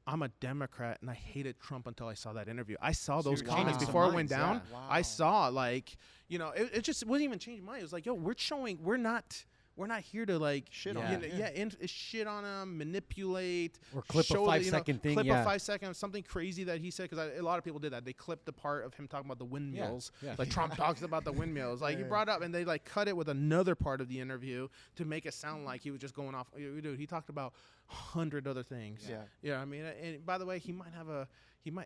I'm a Democrat and I hated Trump until I saw that interview. I saw those Seriously? comments Wow. before it Minds, went down. yeah. Wow. I saw it just wasn't even changing mine. It was like, yo, we're not here to like Shit on him. shit on him, manipulate, Or clip a show 5-second thing, clip yeah. a 5-second something crazy that he said, because a lot of people did that. They clipped the part of him talking about the windmills, yeah. like Trump talks about the windmills, like he brought up, and they like cut it with another part of the interview to make it sound like he was just going off. Dude, he talked about 100 other things. Yeah. I mean, and by the way, he might,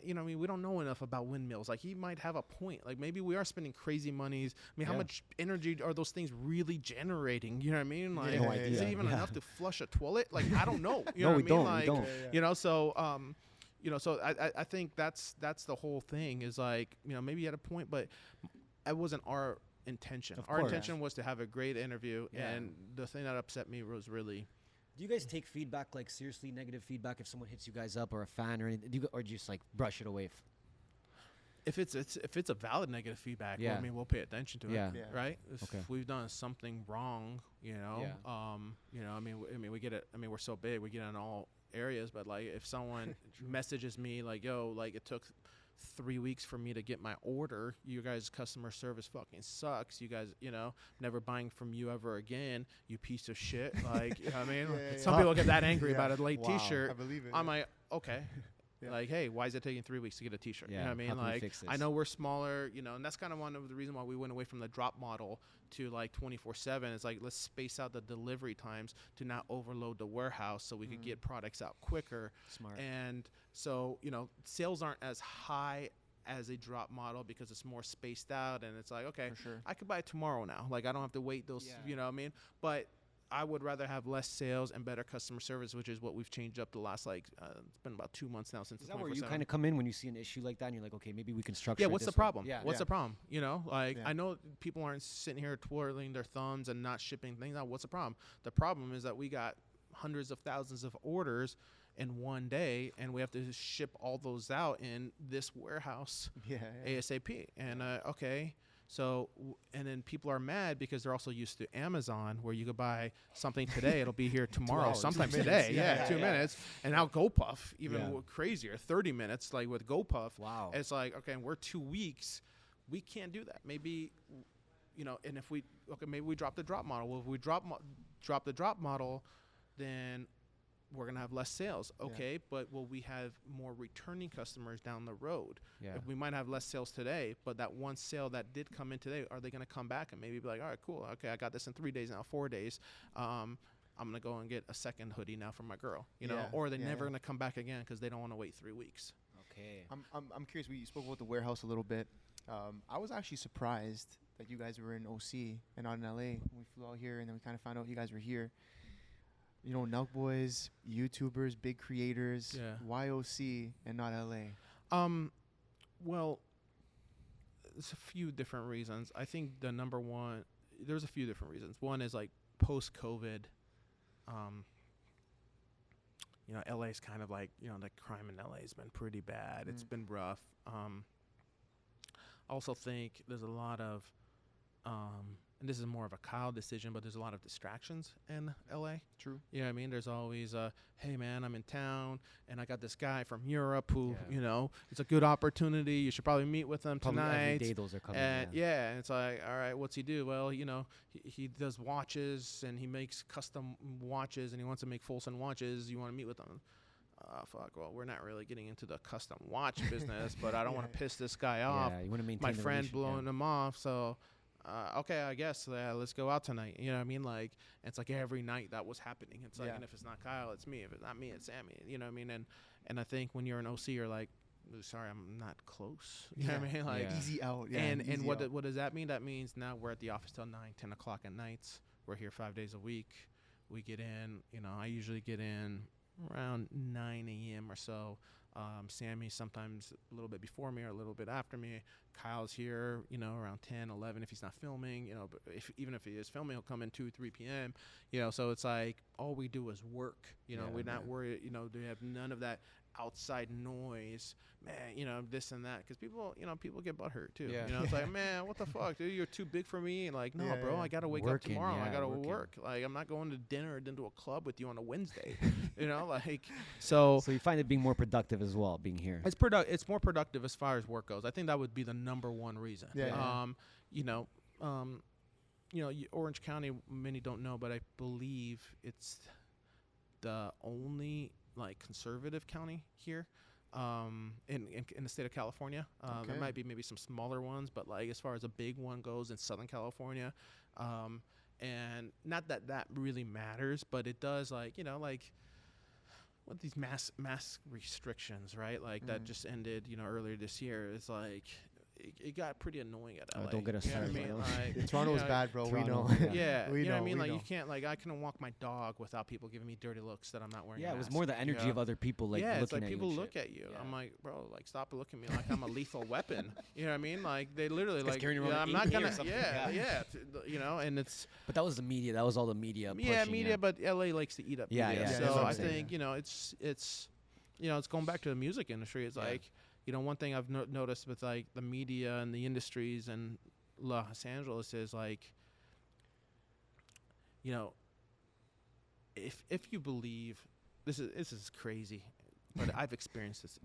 we don't know enough about windmills. Like he might have a point. Like maybe we are spending crazy monies. I mean, how much energy are those things really generating? You know what I mean? Like, No is it idea. even enough to flush a toilet? Like, I don't know. You No, know we what I mean? don't, we Like, don't. So I think that's the whole thing is like, maybe you had a point, but it wasn't our intention. Of Our course. intention was to have a great interview, Yeah. and the thing that upset me was really. Do you guys take feedback, like seriously negative feedback, if someone hits you guys up or a fan or anything, or do you just like brush it away? If it's a valid negative feedback, Yeah. well, I mean, we'll pay attention to it, Yeah. Yeah. right? If Okay. we've done something wrong, Yeah. I mean, we get it. I mean, we're so big, we get in all areas. But like, if someone messages me like, "Yo, like it took 3 weeks for me to get my order. You guys' customer service fucking sucks. You guys, never buying from you ever again. You piece of shit." Like, you know what I mean? Some people get that angry about a late Wow. T-shirt. I believe it, I'm yeah. like, okay. Yeah. Like, hey, why is it taking 3 weeks to get a T-shirt? Yeah, You know what I mean? how can we Like, fix this? I know we're smaller, and that's kind of one of the reasons why we went away from the drop model to like 24/7. It's like, let's space out the delivery times to not overload the warehouse so we could get products out quicker. Smart. And so, sales aren't as high as a drop model because it's more spaced out, and it's like, okay, For sure. I could buy it tomorrow now. Like, I don't have to wait those, Yeah. you know what I mean? But I would rather have less sales and better customer service, which is what we've changed up the last it's been about 2 months now since Is the that where you 24/7. kind of come in when you see an issue like that and you're like, okay, maybe we can structure Yeah, it what's the this way? problem? Yeah. What's the problem? Like, Yeah. I know people aren't sitting here twirling their thumbs and not shipping things out. What's the problem? The problem is that we got hundreds of thousands of orders in one day, and we have to ship all those out in this warehouse Yeah. ASAP. And okay, so and then people are mad because they're also used to Amazon, where you could buy something today, it'll be here tomorrow, hours, sometimes 2 minutes. today. Yeah, Yeah, yeah, 2 yeah. minutes. And now GoPuff, even Yeah. crazier, 30 minutes, like with GoPuff. Wow. It's like, okay, we're 2 weeks. We can't do that. Maybe, and if maybe we drop the drop model. Well, if we drop the drop model, then we're going to have less sales. Okay, but will we have more returning customers down the road? Yeah. If we might have less sales today, but that one sale that did come in today, are they going to come back and maybe be like, all right, cool. Okay, I got this in 3 days now, 4 days. I'm going to go and get a second hoodie now for my girl, Yeah, or they're yeah, never yeah. going to come back again because they don't want to wait 3 weeks. Okay. I'm curious. We spoke about the warehouse a little bit. I was actually surprised that you guys were in OC and not in LA. We flew out here, and then we kind of found out you guys were here. Nelk Boys, YouTubers, big creators. Yeah. Why OC and not LA? Well, there's a few different reasons. I think there's a few different reasons. One is like post-COVID, LA's kind of like, the crime in LA has been pretty bad. It's been rough. I also think there's a lot of, and this is more of a Kyle decision, but there's a lot of distractions in LA. True. You know what I mean? There's always, hey man, I'm in town and I got this guy from Europe who, it's a good opportunity. You should probably meet with him Probably tonight. every day those are coming. And and it's like, all right, what's he do? Well, he does watches and he makes custom watches and he wants to make Folsom watches. You want to meet with him? Fuck. Well, we're not really getting into the custom watch business, but I don't want to piss this guy off. Yeah, you want to maintain My the friend relation- blowing yeah. him off, so. Okay, I guess let's go out tonight. You know what I mean? Like, it's like every night that was happening. It's like, Yeah. and if it's not Kyle, it's me. If it's not me, it's Sammy. You know what I mean? And I think when you're an OC, you're like, sorry, I'm not close. You know what I mean? Like, Yeah. Easy out. Yeah, and easy what out. what does that mean? That means now we're at the office till 9, 10 o'clock at nights. We're here 5 days a week. We get in. I usually get in around 9 a.m. or so. Sammy sometimes a little bit before me or a little bit after me. Kyle's here, around 10, 11 if he's not filming, but even if he is filming, he'll come in 2, 3 p.m., so it's like all we do is work, we're not worried, we have none of that outside noise, man, you know, this and that, because people, you know, people get butthurt too. Yeah. You know, it's like, man, what the fuck, dude, you're too big for me. Like, no, Yeah, bro, yeah. I gotta wake Working, up tomorrow. I yeah, gotta working. work. Like, I'm not going to dinner or into a club with you on a Wednesday. You know, like, so So you find it being more productive as well, being here. it's more productive as far as work goes. I think that would be the number one reason. Yeah. You know, Orange County, many don't know, but I believe it's the only like conservative county here in the state of California. There Okay. might be maybe some smaller ones, but like as far as a big one goes in Southern California, and not that that really matters, but it does, like, you know, like what these mask restrictions, right? Like that just ended, you know, earlier this year. It's like it got pretty annoying at LA. don't get us You know what I started, mean? bro. Like, Toronto is you know, bad, bro. Toronto. We know. Yeah, we you know what I know, mean? we Like, know. you can't, like, I couldn't walk my dog without people giving me dirty looks that I'm not wearing. Yeah, a it was mask, more the energy you of know? other people, like, yeah, looking it's like at people you and look shit. at you. Yeah. I'm like, bro, like, stop looking at me like I'm a lethal weapon. You know what I mean? Like, they literally, Guys like, carrying around I'm an not AK or gonna, something. yeah, you know, and it's, But that was the media. That was all the media. yeah, pushing, media, but LA likes to eat up Yeah, media. yeah, that's So what I I'm saying. think, you know, it's, you know, it's going back to the music industry. It's like, you know, one thing I've noticed with like the media and the industries in Los Angeles is like, you know, if you believe, this is crazy, but I've experienced this.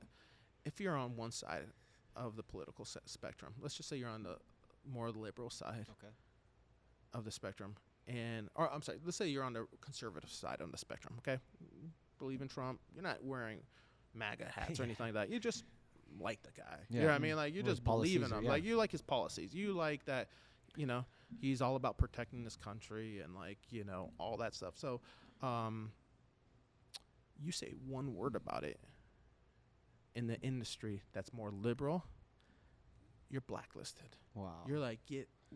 If you're on one side of the political spectrum, let's just say you're on the more liberal side Okay. of the spectrum, or I'm sorry, let's say you're on the conservative side of the spectrum, okay? Believe in Trump. You're not wearing MAGA hats or anything like that. You just like the guy. You know what I mean? Like, you Or his just believe in policies, or- him. yeah. Like, you like his policies. You like that, you know, he's all about protecting this country and, like, you know, all that stuff. So, you say one word about it in the industry that's more liberal, you're blacklisted. Wow. You're like,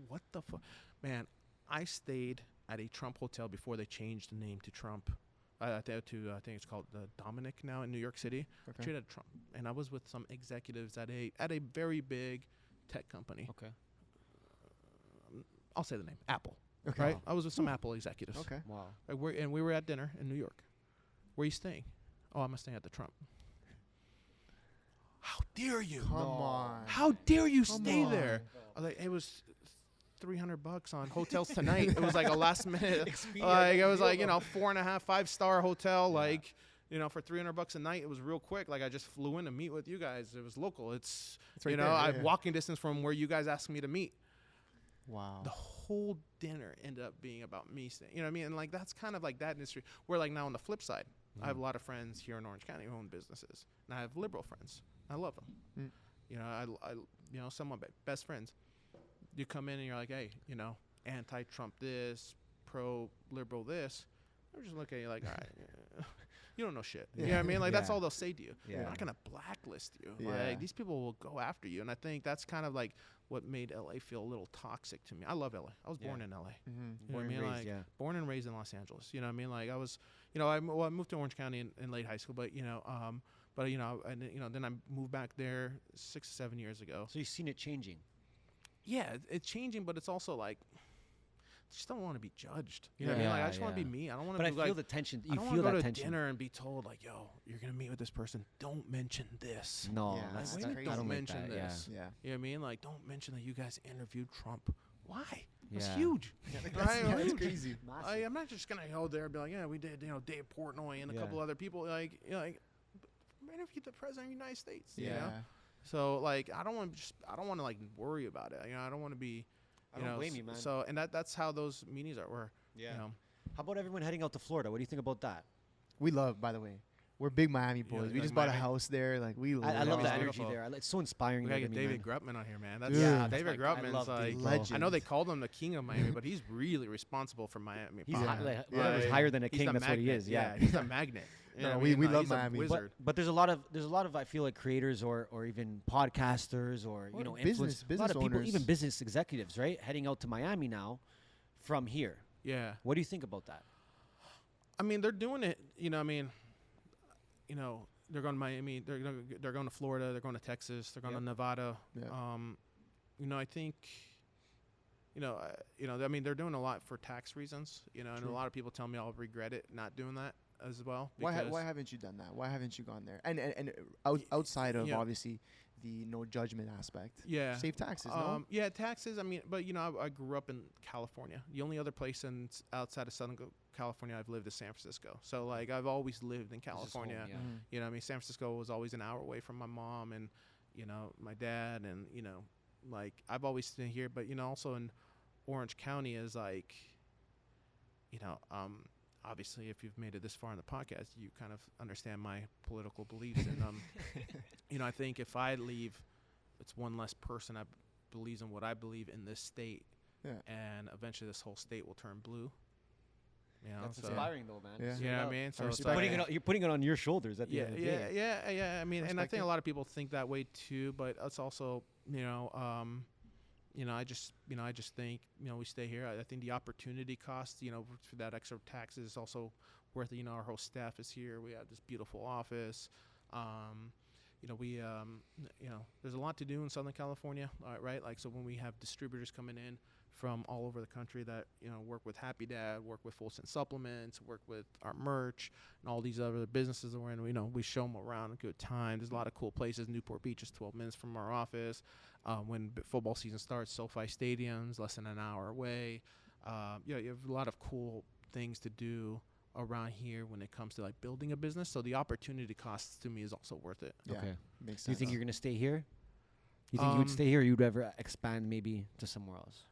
what the fuck? Man, I stayed at a Trump hotel before they changed the name to Trump. I think it's called the Dominic now in New York City. I Okay. stayed at Trump, and I was with some executives at a very big tech company. Okay. I'll say the name, Apple. Okay. Right? I was with some Apple executives. Okay. Wow. And we were at dinner in New York. Where are you staying? Oh, I'm staying at the Trump. How dare you? Come on. How dare you Come stay on. there? I was like, it was $300 on hotels tonight. It was like a last minute, like it was like, you know, 4.5, 5-star hotel, like, you know, for $300 a night. It was real quick. Like, I just flew in to meet with you guys. It was local. It's right you know, there, I'm yeah. walking distance from where you guys asked me to meet. Wow. The whole dinner ended up being about me staying. You know what I mean? And like, that's kind of like that industry. Where like now on the flip side, I have a lot of friends here in Orange County who own businesses, and I have liberal friends. I love them. You know, I you know, some of my best friends. You come in and you're like, hey, you know, anti-Trump this, pro-liberal this. They're just looking at you like, all right, you don't know shit. You know what I mean? Like, that's Yeah. all they'll say to you. Yeah. They're not going to blacklist you. Yeah. Like, these people will go after you. And I think that's kind of like what made LA feel a little toxic to me. I love LA. I was born in LA. You know what I Born and mean? raised, Like, yeah. born and raised in Los Angeles. You know what I mean? Like, I was, you know, I moved to Orange County in late high school, but, you know, then I moved back there 6 or 7 years ago. So you've seen it changing. Yeah, it's changing, but it's also like, I just don't want to be judged. You know what I mean? Like, I just want to be me. I don't want to But I be feel like, the tension. I You don't feel want to that go to tension. dinner and be told like, yo, you're going to meet with this person. Don't mention this. No, Yeah, that's that's Why crazy. don't I don't like mention that, yeah. this. Yeah. You know what I mean? Like, don't mention that you guys interviewed Trump. Why? That's Yeah. huge. Right? Yeah, that's Huge. crazy. I'm not just going to go there and be like, yeah, we did, you know, Dave Portnoy and a Yeah. couple other people. Like, you know, like, interviewed the president of the United States. You Yeah. know? So, like, I don't want to, like, worry about it. You know, I don't want to be, I don't blame you, man. So, and that's how those meetings were. Yeah. You know, How about everyone heading out to Florida? What do you think about that? We love, by the way. We're big Miami boys. you we like just bought a Miami? house there. Like, we love I love the Miami's energy beautiful. there. It's so inspiring. we gotta to get me, David man. Grutman on here, man. That's, Dude. Yeah, that's David my- I Grutman's love like, David. Legend. I know they called him the king of Miami, but he's really responsible for Miami. He's Yeah. whatever's Yeah. higher than a He's king. the That's what he magnet. is. Yeah. He's a magnet. You know No, what I we mean? Like, love he's a Miami. wizard. But there's a lot of I feel like creators or even podcasters or you know business a lot of people, owners. even business executives, right, heading out to Miami now from here. Yeah. What do you think about that? I mean, they're doing it. You know, I mean, you know, they're going to Miami. They're going to Florida. They're going to Texas. They're going to Nevada. Yeah. You know, I think. You know, I mean, they're doing a lot for tax reasons. You know, and a lot of people tell me I'll regret it not doing that. as well. Why because- haven't you done that? Why haven't you gone there? And outside of obviously the no judgment aspect. Yeah. Save taxes, no? Yeah, taxes. I mean, but I grew up in California. The only other place outside of Southern California I've lived is San Francisco. So like I've always lived in California. home, yeah. You know, I mean, San Francisco was always an hour away from my mom and my dad, and like I've always been here. But also in Orange County is like, obviously, if you've made it this far in the podcast, you kind of understand my political beliefs. And, I think if I leave, it's one less person that believes in what I believe in this state. Yeah. And eventually this whole state will turn blue. That's so, inspiring, though, man. Yeah. You know what I mean? So it's respect like, You're putting it on your shoulders at the end of the day. yeah. I mean, and I Respect think it. a lot of people think that way too, but it's also, I just think, we stay here. I think the opportunity cost, for that extra taxes is also worth it. Our whole staff is here. We have this beautiful office. There's a lot to do in Southern California, right? Like, so when we have distributors coming in from all over the country that, work with Happy Dad, work with Full Sense Supplements, work with our merch and all these other businesses that we're in, we show them around a good time. There's a lot of cool places. Newport Beach is 12 minutes from our office. When football season starts, SoFi Stadium's less than an hour away. You have a lot of cool things to do around here when it comes to like building a business. So the opportunity costs to me is also worth it. Yeah. Okay. Makes sense. Do you think you're gonna stay here? You think you would stay here, or you'd ever expand maybe to somewhere else?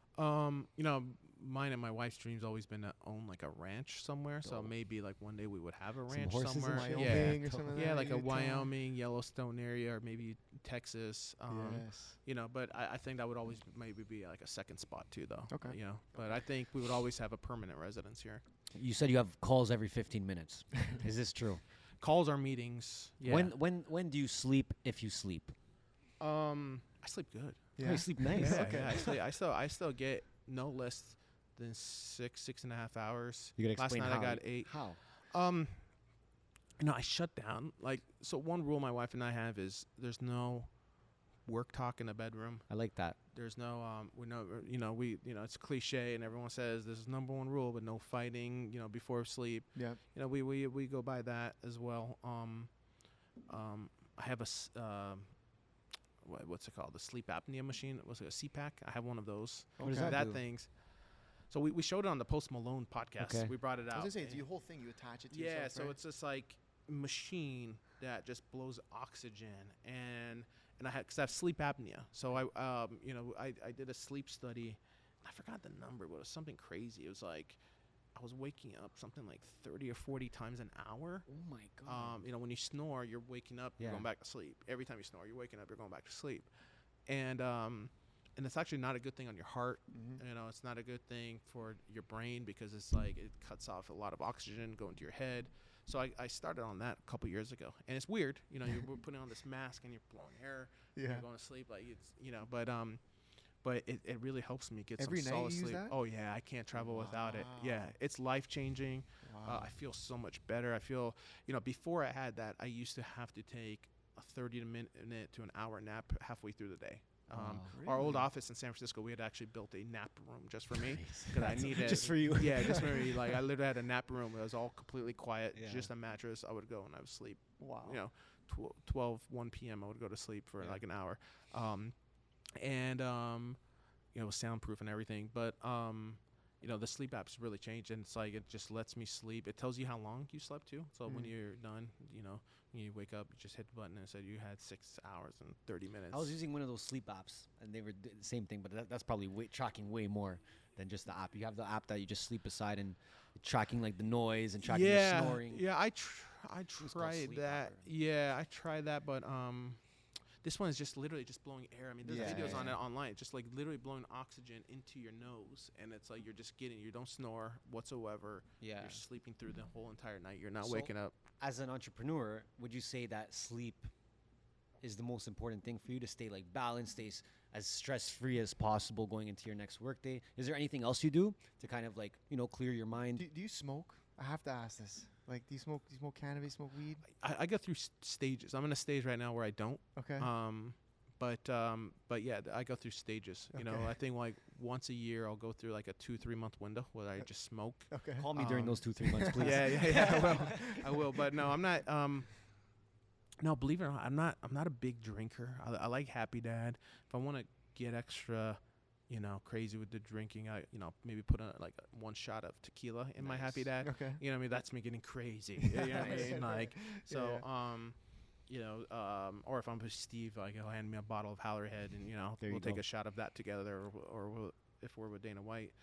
Mine and my wife's dream's always been to own like a ranch somewhere. So maybe like one day we would have a ranch horses in somewhere. Wyoming or something like Yeah, that, like a Utah. Wyoming, Yellowstone area, or maybe Texas. Yes. But I think that would always maybe be like a second spot too, though. Okay. But I think we would always have a permanent residence here. You said you have calls every 15 minutes. Is this true? Calls are meetings. Yeah. When do you sleep, if you sleep? I sleep good. Oh, you sleep nice. Yeah, okay. I still get no less than 6.5 hours. You gotta Last explain night how. I got 8. How? I shut down. Like, so one rule my wife and I have is there's no work talk in the bedroom. I like that. There's no it's cliche and everyone says this is number one rule, but no fighting, before sleep. Yeah. We go by that as well. I have what's it called? The sleep apnea machine. Was it a CPAC? I have one of those. What does that do? thing's. So we showed it on the Post Malone podcast. Okay. We brought it I out. was gonna say, it's the whole thing. You attach it to Yeah, yourself, so right? it's just like machine that just blows oxygen, and I had because I have sleep apnea. So I did a sleep study. I forgot the number, but it was something crazy. It was like I was waking up something like 30 or 40 times an hour. Oh my god. When you snore, you're waking up, you're Yeah. going back to sleep. Every time you snore, you're waking up, you're going back to sleep. And it's actually not a good thing on your heart. Mm-hmm. It's not a good thing for your brain because it's like it cuts off a lot of oxygen going to your head. So I started on that a couple years ago, and it's weird. You're putting on this mask and you're blowing air. Yeah. You're going to sleep like it's but it really helps me get Every some night solid you use sleep. that? Oh yeah, I can't travel without it. Yeah, it's life changing. Wow. I feel so much better. I feel before I had that, I used to have to take a 30-minute to an hour nap halfway through the day. Our old office in San Francisco, we had actually built a nap room just for me because I needed Just for you. Yeah, just for me. Like I literally had a nap room. It was all completely quiet, Yeah. just a mattress. I would go and I would sleep. Wow. 1 p.m. I would go to sleep for like an hour, it was soundproof and everything. But the sleep app's really changed, and it's like it just lets me sleep. It tells you how long you slept too. So when you're done, when you wake up, you just hit the button and it said you had 6 hours and 30 minutes. I was using one of those sleep apps, and they were the same thing, but that's probably tracking way more than just the app. You have the app that you just sleep beside and tracking like the noise and tracking the snoring. Yeah, I called tried Sleep that. Hour. Yeah, I tried that, but this one is just literally just blowing air. I mean, there's videos on it online, just like literally blowing oxygen into your nose, and it's like you don't snore whatsoever. Yeah. You're sleeping through the whole entire night. You're not So, waking up. As an entrepreneur, would you say that sleep is the most important thing for you to stay like balanced, stay as stress-free as possible going into your next workday? Is there anything else you do to kind of like, clear your mind? Do you smoke? I have to ask this. Like, do you smoke cannabis, smoke weed? I go through stages. I'm in a stage right now where I don't. Okay. But yeah, I go through stages. You know, I think like once a year I'll go through like a 2-3 month window where I just smoke. Okay. Call me during those 2-3 months, please. Yeah. I will. But no, I'm not. No, believe it or not, I'm not a big drinker. I like Happy Dad. If I want to get extra, you know, crazy with the drinking, I, you know, maybe put like one shot of tequila in my Happy Dad. Okay. You know what I mean? That's me getting crazy. You know what I mean? Like, so, you know, or if I'm with Steve, like he'll hand me a bottle of Hallerhead, and you know, we'll take a shot of that together, or we'll, if we're with Dana White,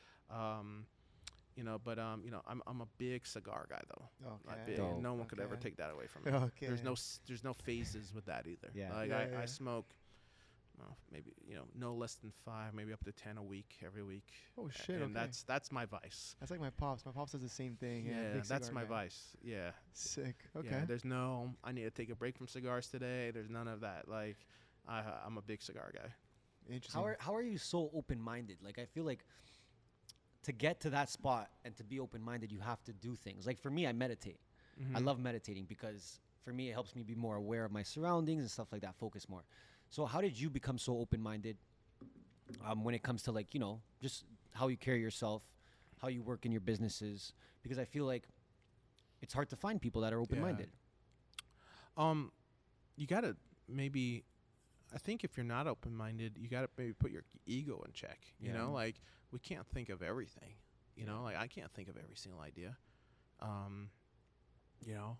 you know. But you know, I'm a big cigar guy though. Okay. Big. No one could ever take that away from me. Okay. There's no phases with that either. Yeah. Like Yeah, I smoke. Maybe, you know, no less than 5, maybe up to 10 a week, every week. Oh shit! And okay. that's my vice. That's like my pops. My pops does the same thing. Yeah, big that's cigar my guy. vice. Yeah. Sick. Okay. Yeah, there's no, I need to take a break from cigars today. There's none of that. Like, I'm a big cigar guy. Interesting. How are you so open-minded? Like, I feel like to get to that spot and to be open-minded, you have to do things. Like for me, I meditate. I love meditating because for me, it helps me be more aware of my surroundings and stuff like that, focus more. So how did you become so open-minded when it comes to, like, you know, just how you carry yourself, how you work in your businesses? Because I feel like it's hard to find people that are open-minded. You gotta maybe, I think if you're not open-minded, you gotta maybe put your ego in check. You know, like we can't think of everything. You know, like I can't think of every single idea. You know,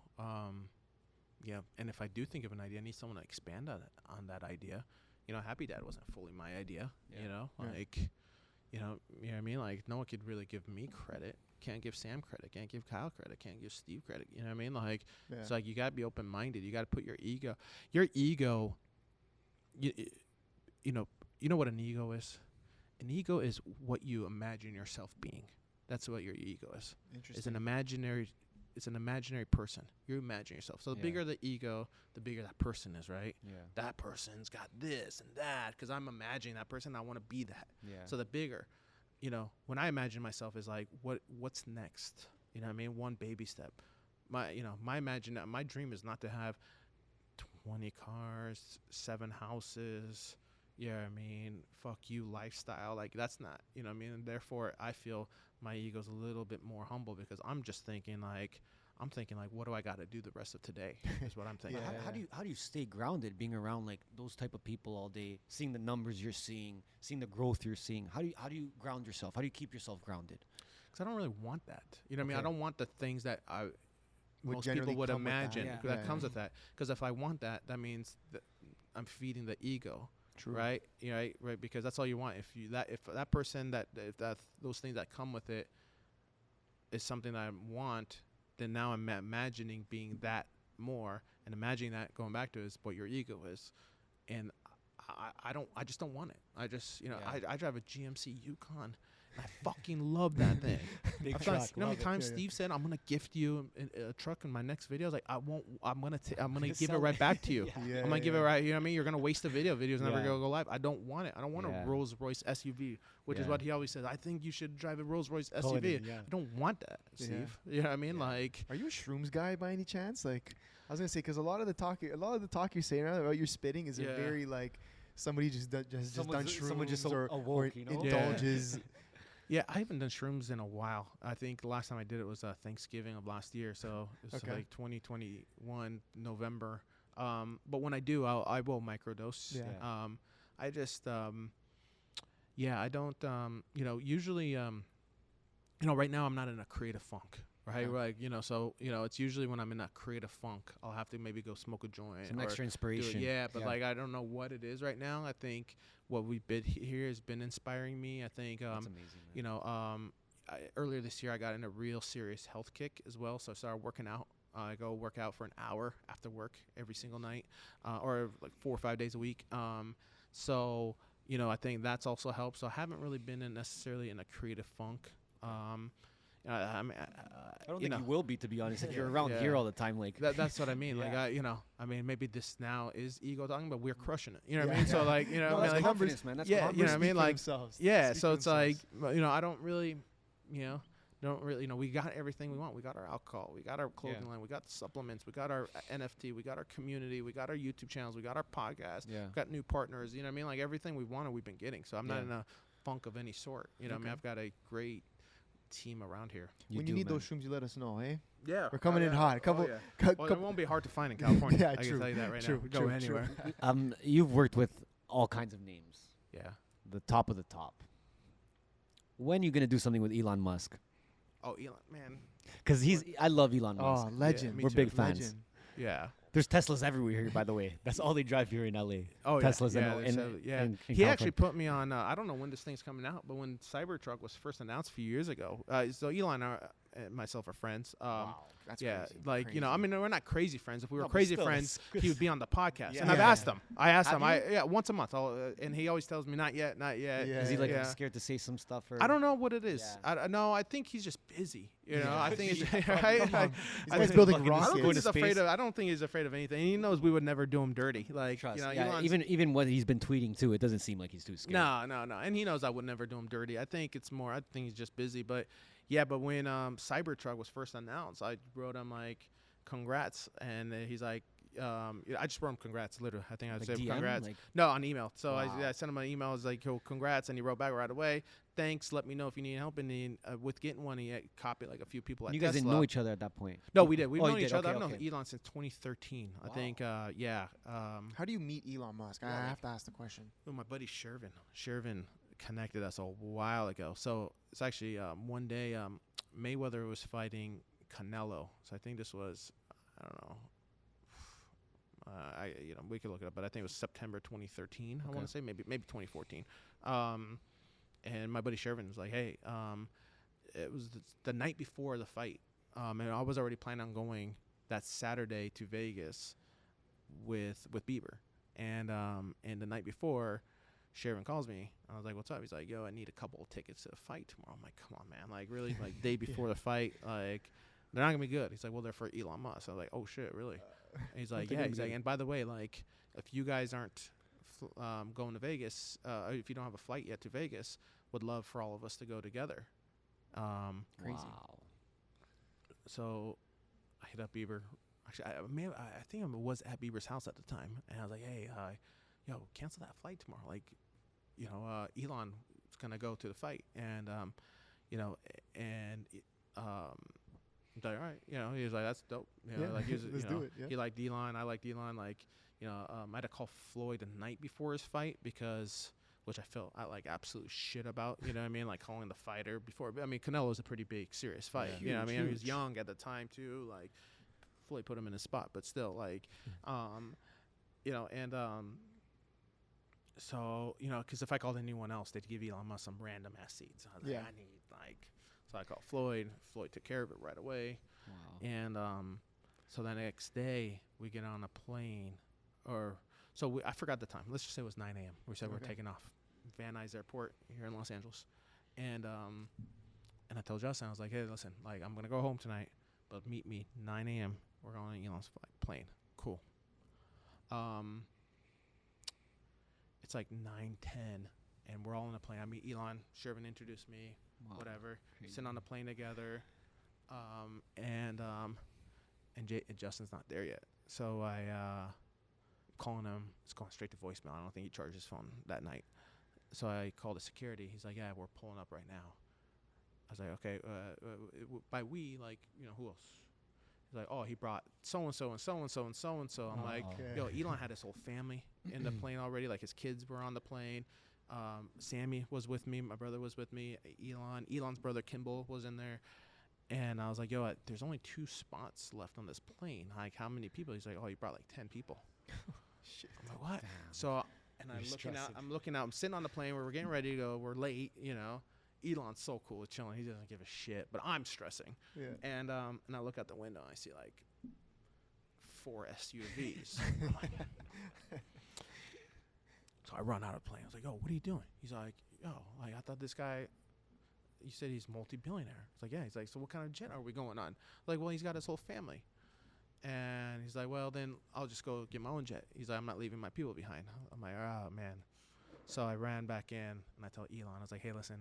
yeah. And if I do think of an idea, I need someone to expand on that idea. You know, Happy Dad wasn't fully my idea. Yeah. You know, like, you know what I mean? Like, no one could really give me credit. Can't give Sam credit. Can't give Kyle credit. Can't give Steve credit. You know what I mean? Like, it's like you gotta be open-minded. You gotta put your ego. You know what an ego is? An ego is what you imagine yourself being. That's what your ego is. Interesting. It's an imaginary person. You imagine yourself. So the bigger the ego, the bigger that person is, right? Yeah. That person's got this and that because I'm imagining that person. I want to be that. Yeah. So the bigger, you know, when I imagine myself is like, what's next? You know what I mean? One baby step. My dream is not to have 20 cars, 7 houses. Yeah, I mean, fuck you lifestyle. Like, that's not, you know what I mean? And therefore, I feel my ego's a little bit more humble because I'm just thinking like, what do I got to do the rest of today is what I'm thinking. How do you stay grounded being around like those type of people all day, seeing the numbers you're seeing the growth you're seeing? How do you ground yourself? How do you keep yourself grounded? Because I don't really want that. You know what I mean? I don't want the things that most generally people would come with that. imagine that comes with that. Because if I want that, that means that I'm feeding the ego. True. Right. Right. Because that's all you want. If that person if those things that come with it is something that I want, then now I'm imagining being that more, and imagining that going back to is what your ego is, and I just don't want it. I just I drive a GMC Yukon. I fucking love that thing. Big You truck. know how many times Yeah. Steve said, "I'm gonna gift you a truck in my next video." I was like, "I won't. I'm gonna give it sell right it. back to you. Yeah. Yeah, I'm gonna give it yeah. right. You know what I mean? You're gonna waste the video. Video's never Yeah. gonna go live. I don't want it. I don't want Yeah. a Rolls Royce SUV, which is Yeah. what he always says. I think you should drive a Rolls Royce SUV. Totally, yeah. I don't want that, Steve. You know what I mean? Like, Are you a shrooms guy by any chance? Like, I was gonna say, because a lot of the talk you're saying about your spitting is a Yeah. very like somebody just done shrooms someone just or awoke, you know? indulges. yeah, I haven't done shrooms in a while. I think the last time I did it was Thanksgiving of last year, so it was Okay. like 2021 November. But when I do, I will microdose. Yeah. I just I don't usually right now I'm not in a creative funk. Right, Okay. like so it's usually when I'm in that creative funk, I'll have to maybe go smoke a joint, Some or extra do it. inspiration. Yeah, but like I don't know what it is right now. I think what we've been here has been inspiring me. I think That's amazing, man. earlier this year I got in a real serious health kick as well, so I started working out. I go work out for an hour after work every single night, or like 4 or 5 days a week. So I think that's also helped. So I haven't really been necessarily in a creative funk. I I don't think you will be, to be honest, if you're around Yeah. here all the time. Like, that's what I mean. Yeah. Like maybe this now is ego talking, but we're crushing it. You know what I mean? So like, No, I mean, that's like confidence, man. That's yeah, confidence. you know what I mean? Speak for Like, themselves. yeah. Speak So for it's like, themselves. I don't really, don't really, we got everything we want. We got our alcohol, we got our clothing Yeah. line, we got the supplements, we got our NFT, we got our community, we got our YouTube channels, we got our podcast, Yeah. we got new partners. You know what I mean? Like everything we wanted, we've been getting. So I'm not Yeah. in a funk of any sort. You know what I mean? I've got a great team around here. When do, you need man. those shrooms, you let us know, hey? Yeah, We're coming in hot. Couple, Well, it won't be hard to find in California. Yeah, I true, can tell you that right true, now. We true, go true. anywhere. You've worked with all kinds of names. Yeah. The top of the top. When are you gonna do something with Elon Musk? Oh, Elon, man. Because I love Elon Musk. Oh, legend. me We're too. big fans. Legend. Yeah. There's Teslas everywhere here, by the way. That's all they drive here in LA. Oh, Teslas yeah. and, there's and, yeah. and He actually put me on. I don't know when this thing's coming out, but when Cybertruck was first announced a few years ago, so Elon and myself are friends. Wow, that's yeah, crazy. like Crazy. I mean, we're not crazy friends. If we were No, but crazy still, friends, it's- he would be on the podcast. Yeah. And I've Yeah. asked him. I asked Have him. you? Once a month. And he always tells me, not yet, not yet. Yeah. Is he like yeah. scared to say some stuff? Or I don't know what it is. Yeah. No, I think he's just busy. You know, Yeah. I think it's Yeah, right? Come on. This I guy's think- building fucking I don't think rockets. he's afraid of. I don't think he's afraid of anything. He knows we would never do him dirty. Like Trust. you know, Yeah, Elon's- even what he's been tweeting too, it doesn't seem like he's too scared. No, and he knows I would never do him dirty. I think it's more. I think he's just busy. But yeah, but when Cybertruck was first announced, I wrote him like, "Congrats," and he's like, I just wrote him congrats. Literally, I think I Like said DM? congrats. Like- No, on email. So Wow. I sent him an email. I was like, "Yo, congrats," and he wrote back right away. Thanks. Let me know if you need help. And then with getting one, he copied like a few people. At You guys didn't Tesla. know each other at that point. No, we did. We've Oh, you known did. each other. Okay, I've known okay. Elon since 2013. I Wow. think. Yeah. How do you meet Elon Musk? I have to ask the question. Well, my buddy Shervin. Shervin connected us a while ago. So it's actually one day Mayweather was fighting Canelo. So I think this was, I don't know. We could look it up, but I think it was September 2013. I want to say maybe 2014. And my buddy Shervin was like, "Hey, it was the night before the fight, and I was already planning on going that Saturday to Vegas with Bieber, and the night before." Shervin calls me. I was like, "What's up?" He's like, "Yo, I need a couple of tickets to the fight tomorrow." I'm like, "Come on, man! Like, really? Like, day before the fight? Like, they're not gonna be good." He's like, "Well, they're for Elon Musk." I was like, "Oh shit, really?" And he's like, "Yeah." He's like, "And by the way, like, if you guys aren't going to Vegas, if you don't have a flight yet to Vegas, would love for all of us to go together." Crazy. Wow. So I hit up Bieber. Actually, I think I was at Bieber's house at the time, and I was like, "Hey, yo, cancel that flight tomorrow. Like, Elon is gonna go to the fight, and he's like, all right, he was like, that's dope. Yeah, Like, he was, let's do it, yeah. He liked Elon, I liked Elon. Like, I had to call Floyd the night before his fight which I felt like absolute shit about. You know what I mean? Like calling the fighter before. I mean, Canelo's a pretty big, serious fight. Yeah. You know what I mean? He was Huge. young at the time too. Like, Floyd put him in his spot, but still, like, So, because if I called anyone else, they'd give Elon Musk some random ass seats. I was Yeah. like, so I called Floyd. Floyd took care of it right away. Wow. And so the next day, we get on a plane, I forgot the time. Let's just say it was 9 a.m. We said we're Okay. taking off Van Nuys Airport here in Los Angeles. And I told Justin, I was like, "Hey, listen, like, I'm going to go home tonight, but meet me 9 a.m. We're going on Elon's plane." Cool. It's like 9:10, and we're all on the plane. I meet Elon. Shervin introduced me. Wow. Whatever. Crazy. Sitting on the plane together, and Justin's not there yet. So I calling him. It's going straight to voicemail. I don't think he charged his phone that night. So I called the security. He's like, "Yeah, we're pulling up right now." I was like, "Okay." By we, like, who else? He's like, "Oh, he brought so and so and so and so and so and so." I'm like, Okay. "Yo, Elon had his whole family in the plane already. Like, his kids were on the plane. Sammy was with me. My brother was with me. Elon's brother Kimball was in there." And I was like, "Yo, there's only 2 spots left on this plane. Like, how many people?" He's like, "Oh, he brought like 10 people." Shit. I'm like, "What?" Damn. So, and You're I'm looking out. I'm sitting on the plane. We're getting ready to go. We're late. Elon's so cool with chilling. He doesn't give a shit. But I'm stressing. Yeah. And I look out the window. And I see like 4 SUVs. I'm like, so I run out of the plane. I was like, "Yo, what are you doing?" He's like, "Yo, like, I thought this guy, you said he's multi-billionaire." It's like, "Yeah." He's like, "So what kind of jet are we going on?" Like, "Well, he's got his whole family." And he's like, "Well, then I'll just go get my own jet." He's like, "I'm not leaving my people behind." I'm like, "Oh, man." So I ran back in, and I told Elon, I was like, "Hey, listen,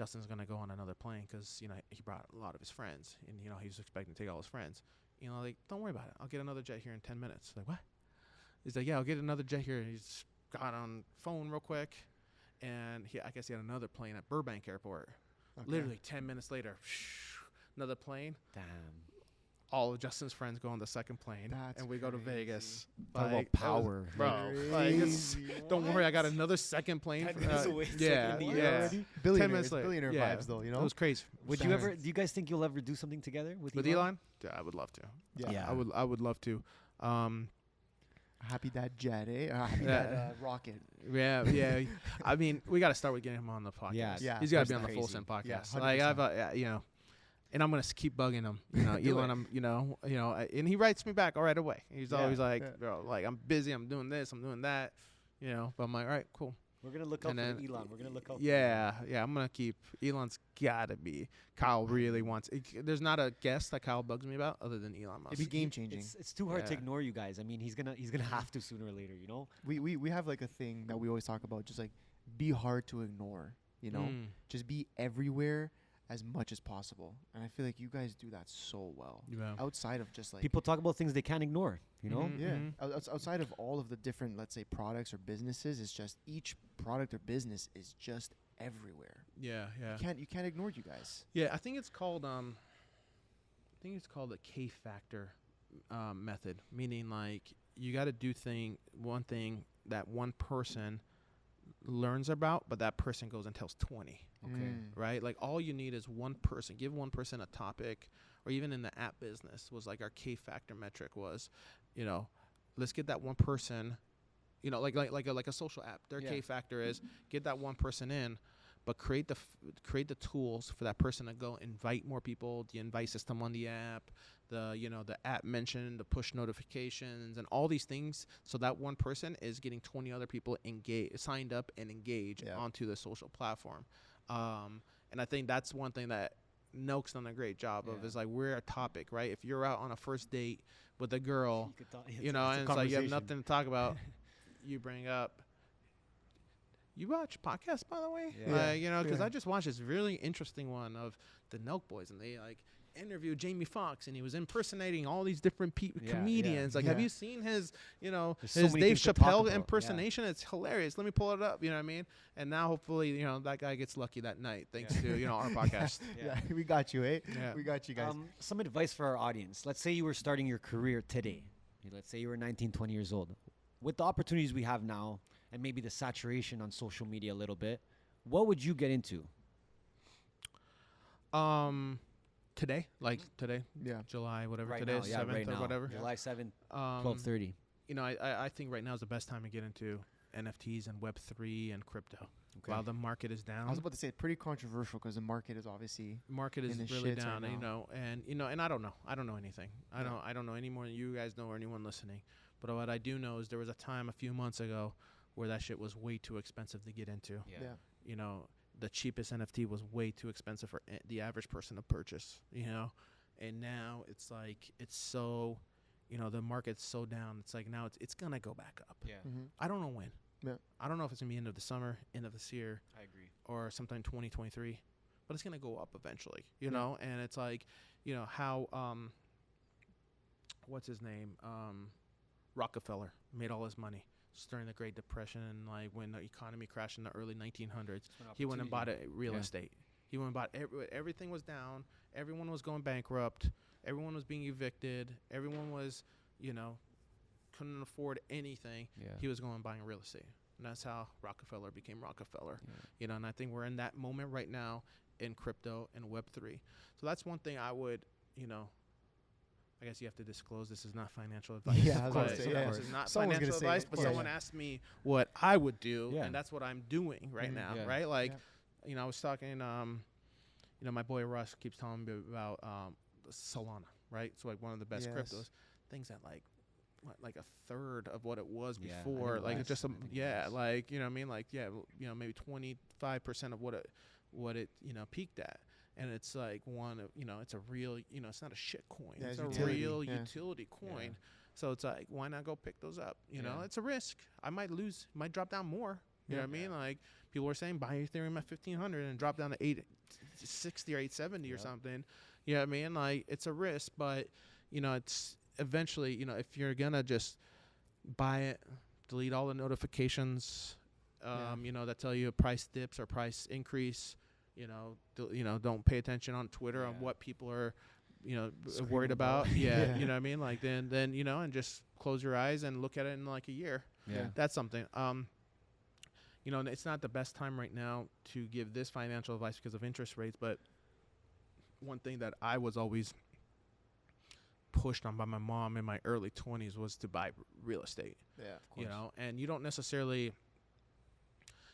Justin's gonna go on another plane because he brought a lot of his friends, and he was expecting to take all his friends. Like, don't worry about it. I'll get another jet here in 10 minutes. Like, what? He's like, yeah, I'll get another jet here. He's got on phone real quick, and I guess he had another plane at Burbank Airport. Okay. Literally 10 minutes later, another plane. Damn. All of Justin's friends go on the second plane, That's and we go to crazy. Vegas. Talk about that was- power. bro. Crazy. Don't worry, I got another second plane. 10 minutes away, it's like Yeah, in the yeah. air already. 10 Billionaires, minutes later. billionaire Yeah. vibes though, It was crazy. Would you ever? Do you guys think you'll ever do something together with With Elon? Yeah, I would love to. Yeah. I would love to. Happy that jet, eh? Happy Yeah. that rocket. Yeah. I mean, we got to start with getting him on the podcast. Yeah, Yeah, He's got to be that's on the Full crazy. Send podcast. Yeah, like 100%. and I'm gonna keep bugging him. Elon, and he writes me back right away. He's always like, bro, like, I'm busy. I'm doing this. I'm doing that. But I'm like, all right, cool. We're gonna look out And for then- Elon. We're gonna look out. Yeah. I'm gonna keep. Elon's gotta be. Kyle really wants. There's not a guest that Kyle bugs me about other than Elon Musk. It'd be game changing. It's too hard to Yeah. ignore you guys. I mean, he's gonna have to sooner or later. We have like a thing that we always talk about, just like be hard to ignore. Just be everywhere as much as possible. And I feel like you guys do that so well. Yeah. Outside of just like People talk about things they can't ignore. Mhm. yeah, Mhm. outside of all of the different, let's say, products or businesses, it's just each product or business is just everywhere. Yeah. You can't ignore you guys. Yeah, I think it's called the K factor method, meaning like you got to do one thing that one person learns about, but that person goes and tells 20. Okay. Right? Like all you need is one person. Give one person a topic, or even in the app business was like our K factor metric was, let's get that one person, like a social app. Their K factor is get that one person in, but create the tools for that person to go invite more people, the invite system on the app, the app mention, the push notifications, and all these things, so that one person is getting 20 other people signed up and engaged onto the social platform. And I think that's one thing that Nelk's done a great job of, is like, we're a topic, right? If you're out on a first date with a girl, and it's like you have nothing to talk about, you bring up, you watch podcasts, by the way? Because I just watched this really interesting one of the Nelk Boys, and they like interviewed Jamie Foxx, and he was impersonating all these different comedians. Like, have you seen his, his so many Dave things to talk Chappelle about. impersonation? It's hilarious. Let me pull it up. You know what I mean? And now hopefully, that guy gets lucky that night thanks to our podcast. Yeah, we got you, eh? Yeah. We got you guys. Some advice for our audience. Let's say you were starting your career today. Let's say you were 19, 20 years old. With the opportunities we have now, and maybe the saturation on social media a little bit, what would you get into? Today, Yeah. July, whatever Right today now, is, yeah, 7th right or now. whatever. July 7th, Um, 12:30. I think right now is the best time to get into NFTs and Web3 and crypto. Okay. While the market is down. I was about to say pretty controversial because the market is obviously Market is in the really shits down, right now. and I don't know. I don't know anything. I don't know any more than you guys know or anyone listening. But what I do know is there was a time a few months ago where that shit was way too expensive to get into. yeah. The cheapest NFT was way too expensive for the average person to purchase, and now it's like, it's so, the market's so down. It's like now it's going to go back up. Yeah, I don't know when. Yeah. I don't know if it's going to be end of the summer, end of this year, I agree. or sometime 2023, but it's going to go up eventually, and it's like, how, what's his name? Rockefeller made all his money during the Great Depression, and like when the economy crashed in the early 1900s, he went and bought real estate. He went and bought everything was down. Everyone was going bankrupt. Everyone was being evicted. Everyone was, couldn't afford anything. Yeah. He was going and buying real estate. And that's how Rockefeller became Rockefeller. And I think we're in that moment right now in crypto and Web3. So that's one thing I would, I guess you have to disclose this is not financial advice. Yeah, I was but gonna say, yeah. this is not Someone's financial gonna say advice, it. but Yeah, someone yeah. asked me what I would do, Yeah. and that's what I'm doing right now, Yeah. right? Like, I was talking, my boy Russ keeps telling me about Solana, right? So like one of the best Yes. cryptos, things that like a third of what it was Yeah, I before, think like less. it's just I think less. like, you know what I mean, like maybe 25% of what it peaked at. And it's like it's a real, it's not a shit coin. Yeah, it's it's a utility, real yeah. utility coin. Yeah. So it's like, why not go pick those up? Yeah. It's a risk. I might lose, might drop down more. You know what I mean? Like people were saying, buy Ethereum at 1,500 and drop down to 860 or 870 or something. You know what I mean? Like it's a risk, but you know, it's eventually, you know, if you're gonna just buy it, delete all the notifications, you know, that tell you a price dips or price increase. You know, don't pay attention on Twitter on what people are, you know, worried about. Yeah, you know what I mean? Like then you know, and just close your eyes and look at it in like a year. Yeah, that's something. You know, it's not the best time right now to give this financial advice because of interest rates, but one thing that I was always pushed on by my mom in my early 20s was to buy real estate. Yeah, of course. You know, and you don't necessarily,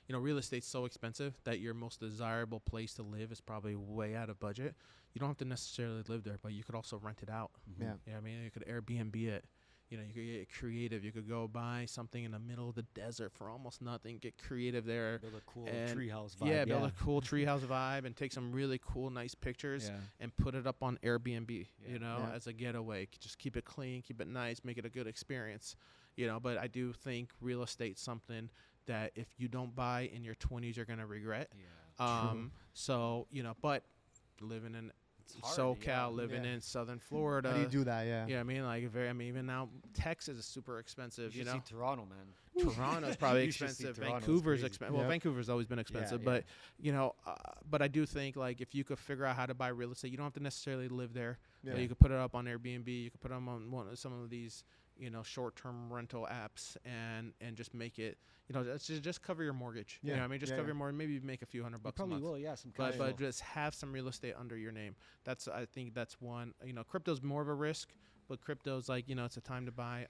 you know, real estate's so expensive that your most desirable place to live is probably way out of budget. You don't have to necessarily live there, but you could also rent it out. Yeah. You know what I mean? You could Airbnb it. You know, you could get creative. You could go buy something in the middle of the desert for almost nothing. Get creative there. Build a cool treehouse vibe. Yeah, build a cool treehouse vibe and take some really cool, nice pictures and put it up on Airbnb, you know, as a getaway. Just keep it clean, keep it nice, make it a good experience, you know. But I do think real estate's something that if you don't buy in your 20s, you're going to regret. So, you know, but living in SoCal, living in Southern Florida. How do you do that? Yeah. Yeah, I mean, like, even now, Texas is super expensive, you know? See Toronto, man. Toronto's probably expensive. Vancouver's expensive. Well, Vancouver's always been expensive, but, you know, but I do think, like, if you could figure out how to buy real estate, you don't have to necessarily live there. But you could put it up on Airbnb. You could put them on some of these, you know, short-term rental apps and just make it, you know, just cover your mortgage. You know what I mean? Just cover your mortgage. Maybe make a few $100 a month. Probably will, some cash flow. But just have some real estate under your name. I think that's one. You know, crypto's more of a risk, but crypto's like, you know, it's a time to buy.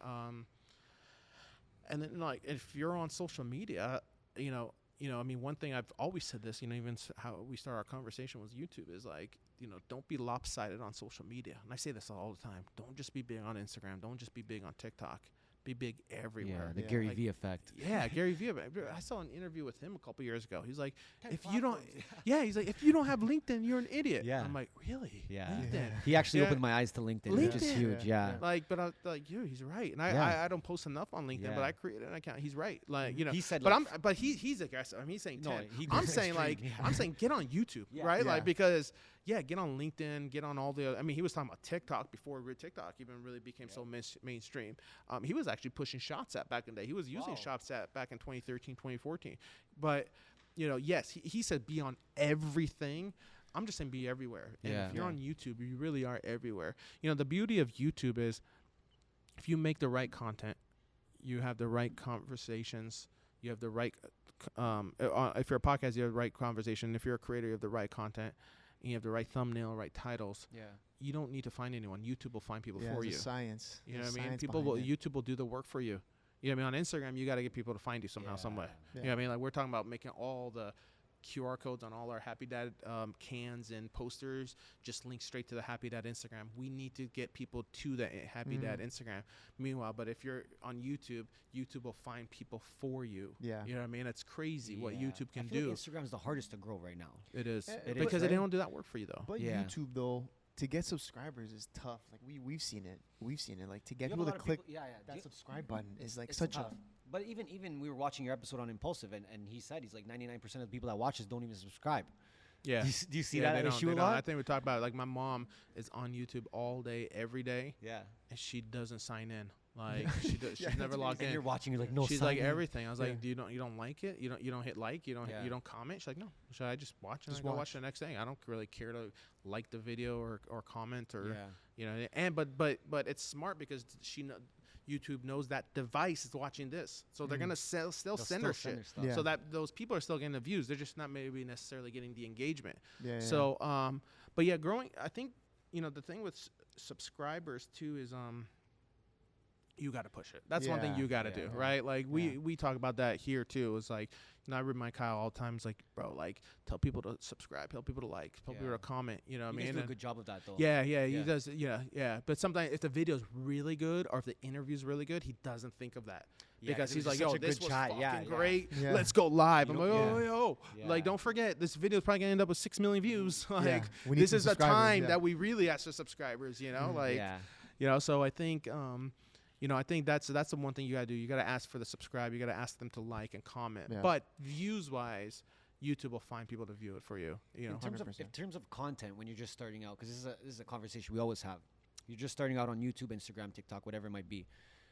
And then, like, if you're on social media, you know, I mean, one thing I've always said this, you know, even how we start our conversation with YouTube is like, you know, don't be lopsided on social media. And I say this all the time. Don't just be big on Instagram. Don't just be big on TikTok. Be big everywhere. Yeah, the Gary V effect. Yeah, Gary V. I saw an interview with him a couple years ago. He's like, if you don't have LinkedIn, you're an idiot. Yeah. I'm like, really? Yeah. LinkedIn. He actually opened my eyes to LinkedIn, which is huge. Yeah. Like, but I was like, he's right. And I don't post enough on LinkedIn, but I created an account. He's right. Like, you know. He said, but he's aggressive. I mean, he's saying 10. I'm saying I'm saying get on YouTube, right? Like, because get on LinkedIn, get on all the. I mean, he was talking about TikTok before TikTok even really became so mainstream. He was actually pushing Shots back in the day. He was using Shots back in 2013, 2014. But, you know, yes, he said be on everything. I'm just saying be everywhere. And if you're on YouTube, you really are everywhere. You know, the beauty of YouTube is if you make the right content, you have the right conversations, you have the right, if you're a podcast, you have the right conversation. If you're a creator, you have the right content, and you have the right thumbnail, right titles. Yeah. You don't need to find anyone. YouTube will find people for you. It's science. You know what I mean? YouTube will do the work for you. You know what I mean? On Instagram, you got to get people to find you somehow, some way. You know what I mean? Like, we're talking about making all the QR codes on all our Happy Dad cans and posters just link straight to the Happy Dad Instagram. We need to get people to the Happy Dad Instagram. Meanwhile, but if you're on YouTube, YouTube will find people for you. Yeah. You know what I mean? It's crazy what YouTube can do. Like Instagram is the hardest to grow right now. It is. Because they don't do that work for you, though. But YouTube, though, to get subscribers is tough. Like, we've seen it. Like, to get people to click that subscribe button is like such tough. But even we were watching your episode on Impulsive, and he said he's like 99% of the people that watch this don't even subscribe. Yeah. Do you see that issue a lot? I think we talked about it. Like, my mom is on YouTube all day, every day. Yeah. And she doesn't sign in. Like, she's never logged in. And you're watching, you're like, no. She's like everything. I was like, you don't like it? You don't hit like? You don't comment? She's like, no. Should I just watch and go watch the next thing? I don't really care to like the video or comment or you know. And but it's smart because YouTube knows that device is watching this, so they're gonna still send her shit, so that those people are still getting the views. They're just not maybe necessarily getting the engagement. So, but yeah, growing. I think, you know, the thing with subscribers too is you got to push it. That's one thing you got to do, right? Like, we talk about that here too. It's like, you know, I remind Kyle all the time. It's like, bro, like, tell people to subscribe, tell people to like, tell people to comment. You know what I mean? He does do a good job of that, though. Yeah, he does. Yeah. But sometimes if the video's really good or if the interview's really good, he doesn't think of that. Because he's like, yo, this was fucking great. Yeah. Let's go live. I'm like, like, don't forget, this video's probably gonna end up with 6 million views. Like, this is the time that we really ask for subscribers. You know, like, you know. So I think, You know, I think that's the one thing you gotta do. You gotta ask for the subscribe. You gotta ask them to like and comment. Yeah. But views wise, YouTube will find people to view it for you. You know, In terms of content, when you're just starting out, because this is a conversation we always have. You're just starting out on YouTube, Instagram, TikTok, whatever it might be.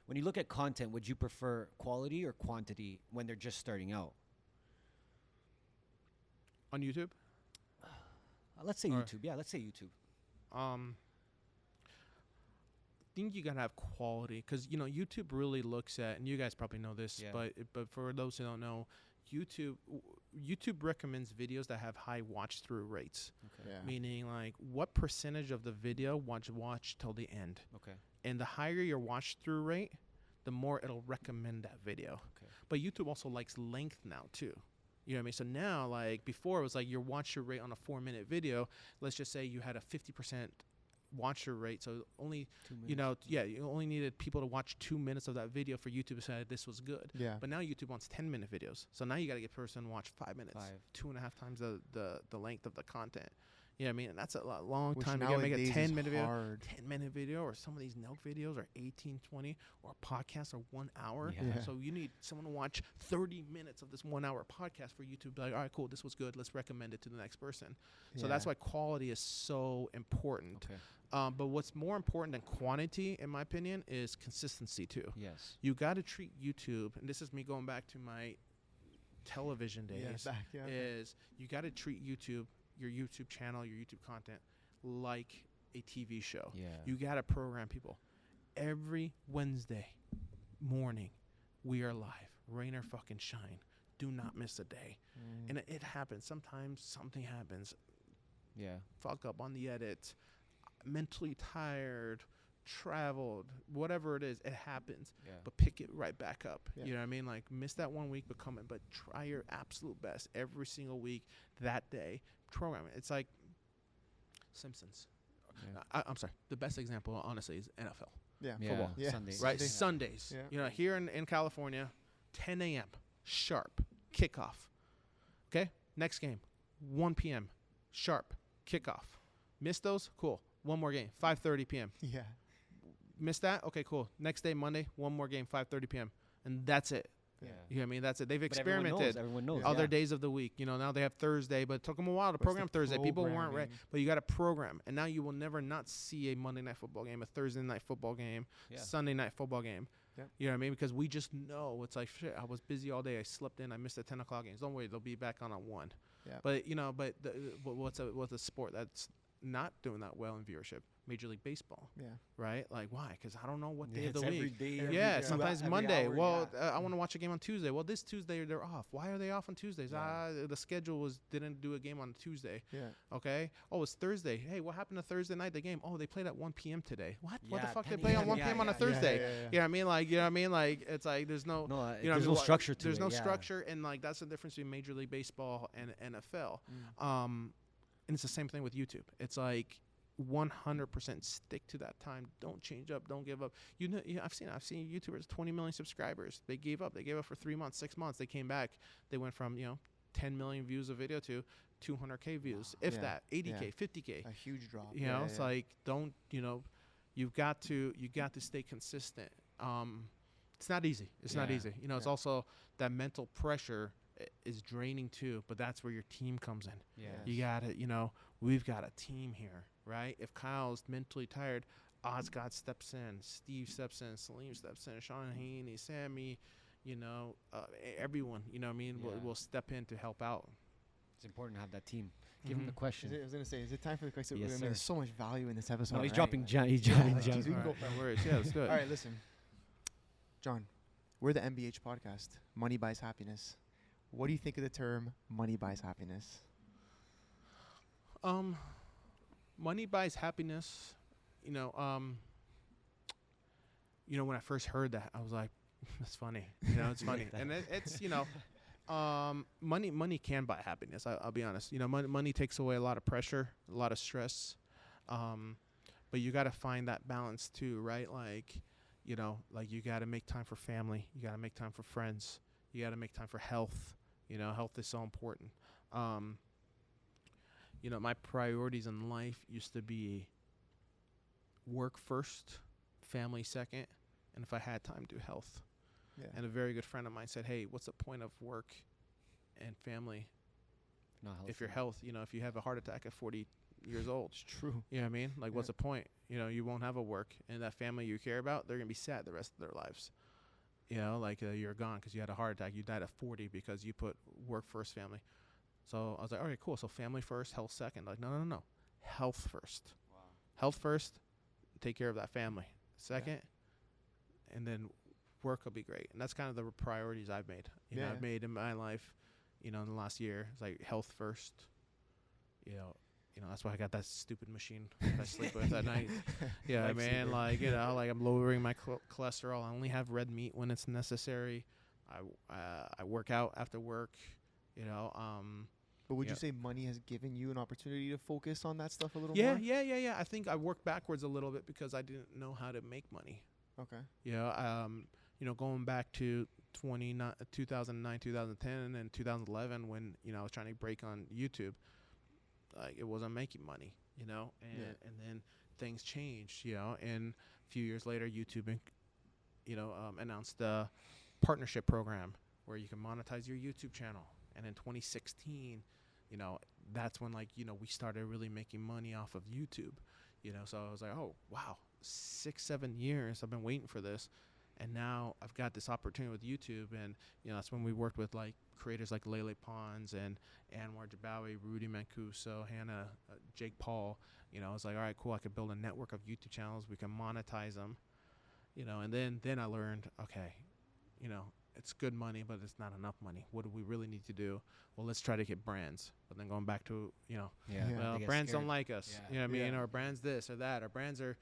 When you look at content, would you prefer quality or quantity when they're just starting out? on YouTube. Let's say Or- YouTube. Yeah, let's say YouTube. Think you gotta have quality because you know YouTube really looks at, and you guys probably know this, Yeah. but for those who don't know, YouTube recommends videos that have high watch through rates. Okay. Yeah. Meaning like what percentage of the video watch till the end, Okay. and the higher your watch through rate, the more it'll recommend that video. Okay. But YouTube also likes length now too. You know what I mean? So now, like before, it was like your watch through rate on a 4-minute video. Let's just say you had a 50% watch through rate, so only 2 minutes. you know, yeah, you only needed people to watch 2 minutes of that video for YouTube to say this was good. Yeah. But now YouTube wants 10-minute videos, so now you got to get a person to watch 5 minutes, 2.5 times the length of the content. You know what I mean? And that's a long Which time to get make a nowadays is 10-minute video. hard. 10-minute video, or some of these Nelk videos are 18, 20, or podcasts are 1 hour. Yeah. So you need someone to watch 30 minutes of this 1 hour podcast for you to be like, all right, cool, this was good. Let's recommend it to the next person. So that's Yeah. why quality is so important. Okay. But what's more important than quantity, in my opinion, is consistency too. Yes. You got to treat YouTube, and this is me going back to my television days, yeah. is you got to treat YouTube, your YouTube channel, your YouTube content, like a TV show. Yeah. You got to program people. Every Wednesday morning, we are live. Rain or fucking shine. Do not miss a day. And it happens. Sometimes something happens. Yeah. Fuck up on the edit. Mentally tired. Traveled. Whatever it is, it happens. Yeah. But pick it right back up. Yeah. You know what I mean? Like miss that 1 week, but come in. But try your absolute best every single week. That day, program it. It's like Simpsons. Yeah. I'm sorry. The best example, honestly, is NFL. Yeah. Yeah. Football. Yeah. Sundays. Right? Yeah. Sundays. Yeah. You know, here in California, 10 a.m. sharp kickoff. Okay? Next game, 1 p.m. sharp kickoff. Missed those? Cool. One more game, 5:30 p.m. Yeah. Missed that? Okay, cool. Next day, Monday, one more game, 5:30 p.m. And that's it. Yeah. You know what I mean? That's it. They've But everyone experimented. Everyone knows. Other yeah. days of the week. You know, now they have Thursday, but it took them a while to What's program the Thursday. People weren't ready. programming? But you got to program. And now you will never not see a Monday night football game, a Thursday night football game, Yeah. Sunday night football game. Yep. You know what I mean? Because we just know. It's like, shit, I was busy all day. I slept in. I missed the 10 o'clock games. Don't worry. They'll be back on at 1. Yeah. But, you know, but what's a sport that's not doing that well in viewership? Major League Baseball. Yeah. Right? Like, why? Because I don't know what day Yeah, of the it's every week. day, Yeah, every sometimes every Monday. hour, Well, yeah. I want to watch a game on Tuesday. Well, this Tuesday they're off. Why are they off on Tuesdays? Yeah. The schedule didn't do a game on Tuesday. Yeah. Okay. Oh, it's Thursday. Hey, what happened to Thursday night? The game. Oh, they played at 1 p.m. today. What? What the Yeah, fuck? They 10 play on a.m. 1 Yeah, p.m. on a yeah, Thursday. yeah. You know what I mean? Like, you know what I mean? Like, it's like there's no. No, you know what I there's mean? no structure to There's it, no yeah. structure, and like that's the difference between Major League Baseball and NFL. And it's the same thing with YouTube. It's like 100% stick to that time. Don't change up. Don't give up. You know, I've seen YouTubers 20 million subscribers. They gave up. They gave up for 3 months, 6 months. They came back. They went from 10 million views a video to 200K views, if Yeah. that, 80K, Yeah. 50K. A huge drop. You know, it's like don't you've got to stay consistent. It's not easy. It's not Yeah. easy. You know, it's Yeah. also that mental pressure is draining too. But that's where your team comes in. Yeah. You gotta, we've got a team here, right? If Kyle's mentally tired, Osgod steps in, Steve steps in, Salim steps in, Sean Haney, Sammy, everyone, you know what I mean, Yeah. will step in to help out. It's important to have that team. Give him the Mhm. question. I was gonna say, is it time for the question? Yes, I mean, sir. there's so much value in this episode. No, he's right? dropping gems. He's Yeah, dropping like, gems. geez, we can All go right, for no worries. Yeah, let's do it. All right, listen, John, we're the MBH podcast. Money buys happiness. What do you think of the term "money buys happiness"? Money buys happiness. When I first heard that, I was like, that's funny. It's funny. And it's money can buy happiness. I'll be honest. Money takes away a lot of pressure, a lot of stress. But you got to find that balance too, right? Like, you got to make time for family. You got to make time for friends. You got to make time for health. Health is so important. My priorities in life used to be work first, family second, and if I had time, do health. Yeah. And a very good friend of mine said, hey, what's the point of work and family Not healthy. if your health, if you have a heart attack at 40 years old? It's true. You know what I mean? Like, what's the point? You won't have a work, and that family you care about, they're going to be sad the rest of their lives. You're gone because you had a heart attack. You died at 40 because you put work first, family. So I was like, all right, cool. So family first, health second. Like, no. Health first. Wow. Health first, take care of that family. Second, and then work will be great. And that's kind of the priorities I've made. I've made in my life, in the last year. It's like health first. That's why I got that stupid machine that I sleep with at night. Yeah, man. Like I'm lowering my cholesterol. I only have red meat when it's necessary. I work out after work. But would you say money has given you an opportunity to focus on that stuff a little more? more? Yeah. I think I worked backwards a little bit because I didn't know how to make money. Okay. Going back to 2009, 2010, and 2011 when, I was trying to break on YouTube, like it wasn't making money, and then things changed, and a few years later, YouTube, announced the partnership program where you can monetize your YouTube channel. And in 2016, that's when we started really making money off of YouTube, so I was like, oh, wow, 6-7 years I've been waiting for this. And now I've got this opportunity with YouTube, and that's when we worked with creators like Lele Pons and Anwar Jabawi, Rudy Mancuso, Hannah, Jake Paul. I was like, all right, cool. I could build a network of YouTube channels. We can monetize them, And then I learned, okay, it's good money, but it's not enough money. What do we really need to do? Well, let's try to get brands. But then going back to well, brands don't like us. Yeah. You know what I mean? Or brands this or that. Or brands are.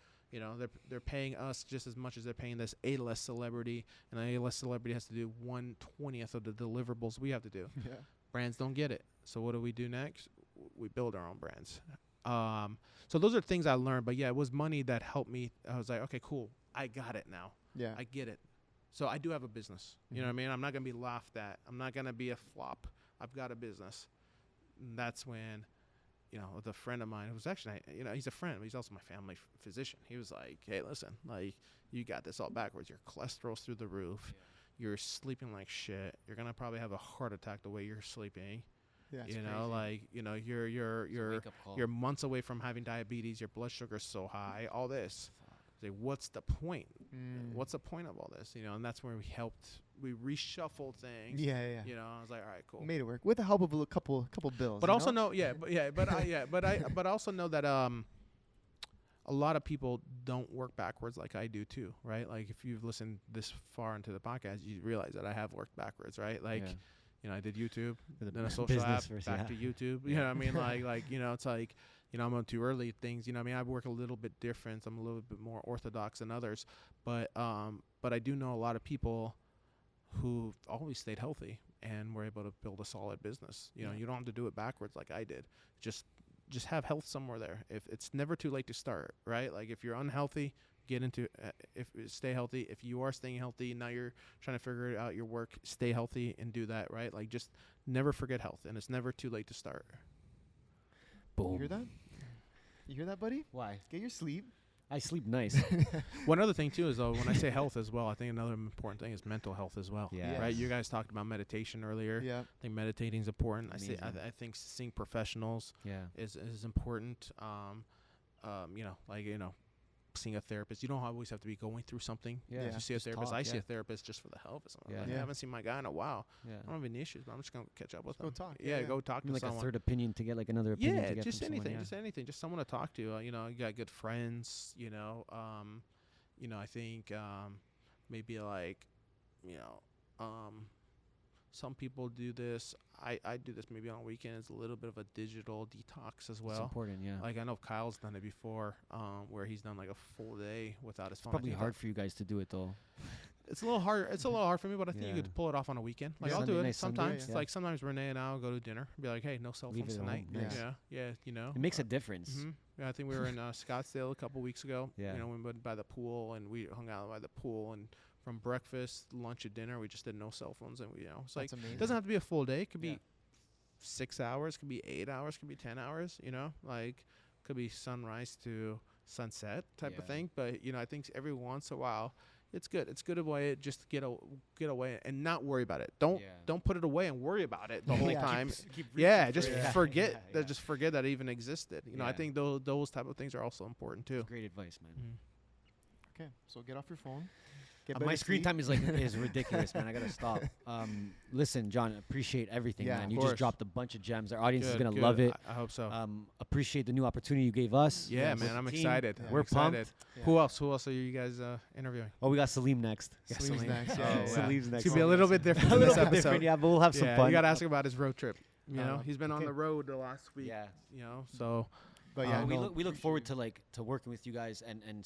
They're paying us just as much as they're paying this A-list celebrity, and the A-list celebrity has to do 1/20th of the deliverables we have to do. Yeah. Brands don't get it. So what do we do next? We build our own brands. So those are things I learned. But it was money that helped me. I was like, okay, cool. I got it now. Yeah. I get it. So I do have a business. You know what I mean? I'm not going to be laughed at. I'm not going to be a flop. I've got a business. And that's when... with a friend of mine who was actually, he's a friend, but he's also my family physician. He was like, hey, listen, you got this all backwards. Your cholesterol's through the roof. Yeah. You're sleeping like shit. You're going to probably have a heart attack the way you're sleeping. Yeah, you're months away from having diabetes. Your blood sugar's so high, all this. Say, what's the point? What's the point of all this? And that's where we reshuffled things. Yeah. I was like, all right, cool. Made it work with the help of a couple bills. But also but I also know that a lot of people don't work backwards like I do too, right? Like if you've listened this far into the podcast, you realize that I have worked backwards, right? I did YouTube, then a social app, back to YouTube. You know what I mean? It's like, I'm on too early things. I work a little bit different. I'm a little bit more orthodox than others. But I do know a lot of people who've always stayed healthy and were able to build a solid business. You don't have to do it backwards like I did. Just have health somewhere there. If it's never too late to start, right? Like if you're unhealthy, get into stay healthy. If you are staying healthy, now you're trying to figure out your work, stay healthy and do that, right? Like just never forget health, and it's never too late to start. Boom. You hear that? You hear that, buddy? Why? Get your sleep. I sleep nice. One other thing too is though, when I say health as well, I think another important thing is mental health as well. Yeah. Right. You guys talked about meditation earlier. Yeah. I think meditating is important. Amazing. I think seeing professionals. Yeah. is important. Seeing a therapist. You don't always have to be going through something. Yeah. You see a Just therapist. talk, I see a therapist just for the hell of it. Yeah. I haven't seen my guy in a while. Yeah. I don't have any issues, but I'm just gonna catch up with him. Go talk. Go talk to Like someone. a third opinion to get like another opinion. Yeah, to get just from anything, someone, just someone to talk to. You got good friends. I think maybe some people do this. I do this maybe on weekends. A little bit of a digital detox as well. It's important, yeah. Like I know Kyle's done it before, where he's done like a full day without his phone. Probably hard for you guys to do it though. It's a little hard. It's a little hard for me, but I think you could pull it off on a weekend. Like I'll do it sometimes. Sunday, Like sometimes Renee and I'll go to dinner. Be like, hey, no cell Leave phones it at tonight. home. Nice. Yeah. It makes a difference. Mm-hmm. Yeah, I think we were in Scottsdale a couple weeks ago. Yeah. We went by the pool and we hung out by the pool, and from breakfast, lunch, and dinner, we just did no cell phones, and it's like amazing. It doesn't have to be a full day. It could be 6 hours, could be 8 hours, could be 10 hours. Could be sunrise to sunset type of thing. But I think every once in a while, it's good. It's good away. Just get away and not worry about it. Don't put it away and worry about it the whole time. Forget that. Just forget that it even existed. You know, I think those type of things are also important too. Great advice, man. Okay, so get off your phone. My screen time is ridiculous, man. I gotta stop. Listen, John, appreciate everything, man. You just dropped a bunch of gems. Our audience is gonna love it. I hope so. Appreciate the new opportunity you gave us. Yeah, man, I'm excited. We're excited. pumped. Yeah. Who else are you guys interviewing? Oh, we got Salim next. Salim's next. Salim's next. It's gonna be a little bit different. A little this bit different, episode. yeah, but we'll have some fun. You gotta ask him about his road trip. You know, he's been on the road the last week. Yeah. You know, so. But yeah, we look forward to working with you guys and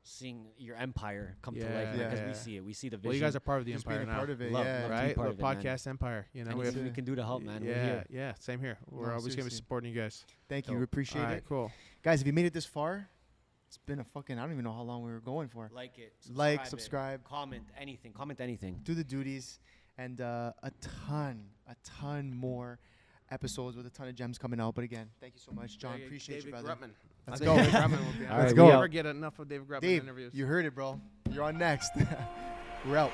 seeing your empire come to life because we see it. We see the vision. Well, you guys are part of the Just empire being a now. part of it, Love Right? part The of it, man. podcast empire. You know, Anything we can do to help, man. We're here. Yeah, same here. We're always gonna be seriously. supporting you guys. Thank you. We appreciate All right, it. cool. Guys, if you made it this far, it's been a fucking, I don't even know how long we were going for. Like it. Subscribe. Comment anything. Do the duties. And a ton more episodes with a ton of gems coming out. But again, thank you so much, John. Appreciate you, brother. Let's Let's go. go. David Grutman will be on. All right, Let's we go. out. Never get enough of David Grutman Dave, interviews. you heard it, bro. You're on next. We're out.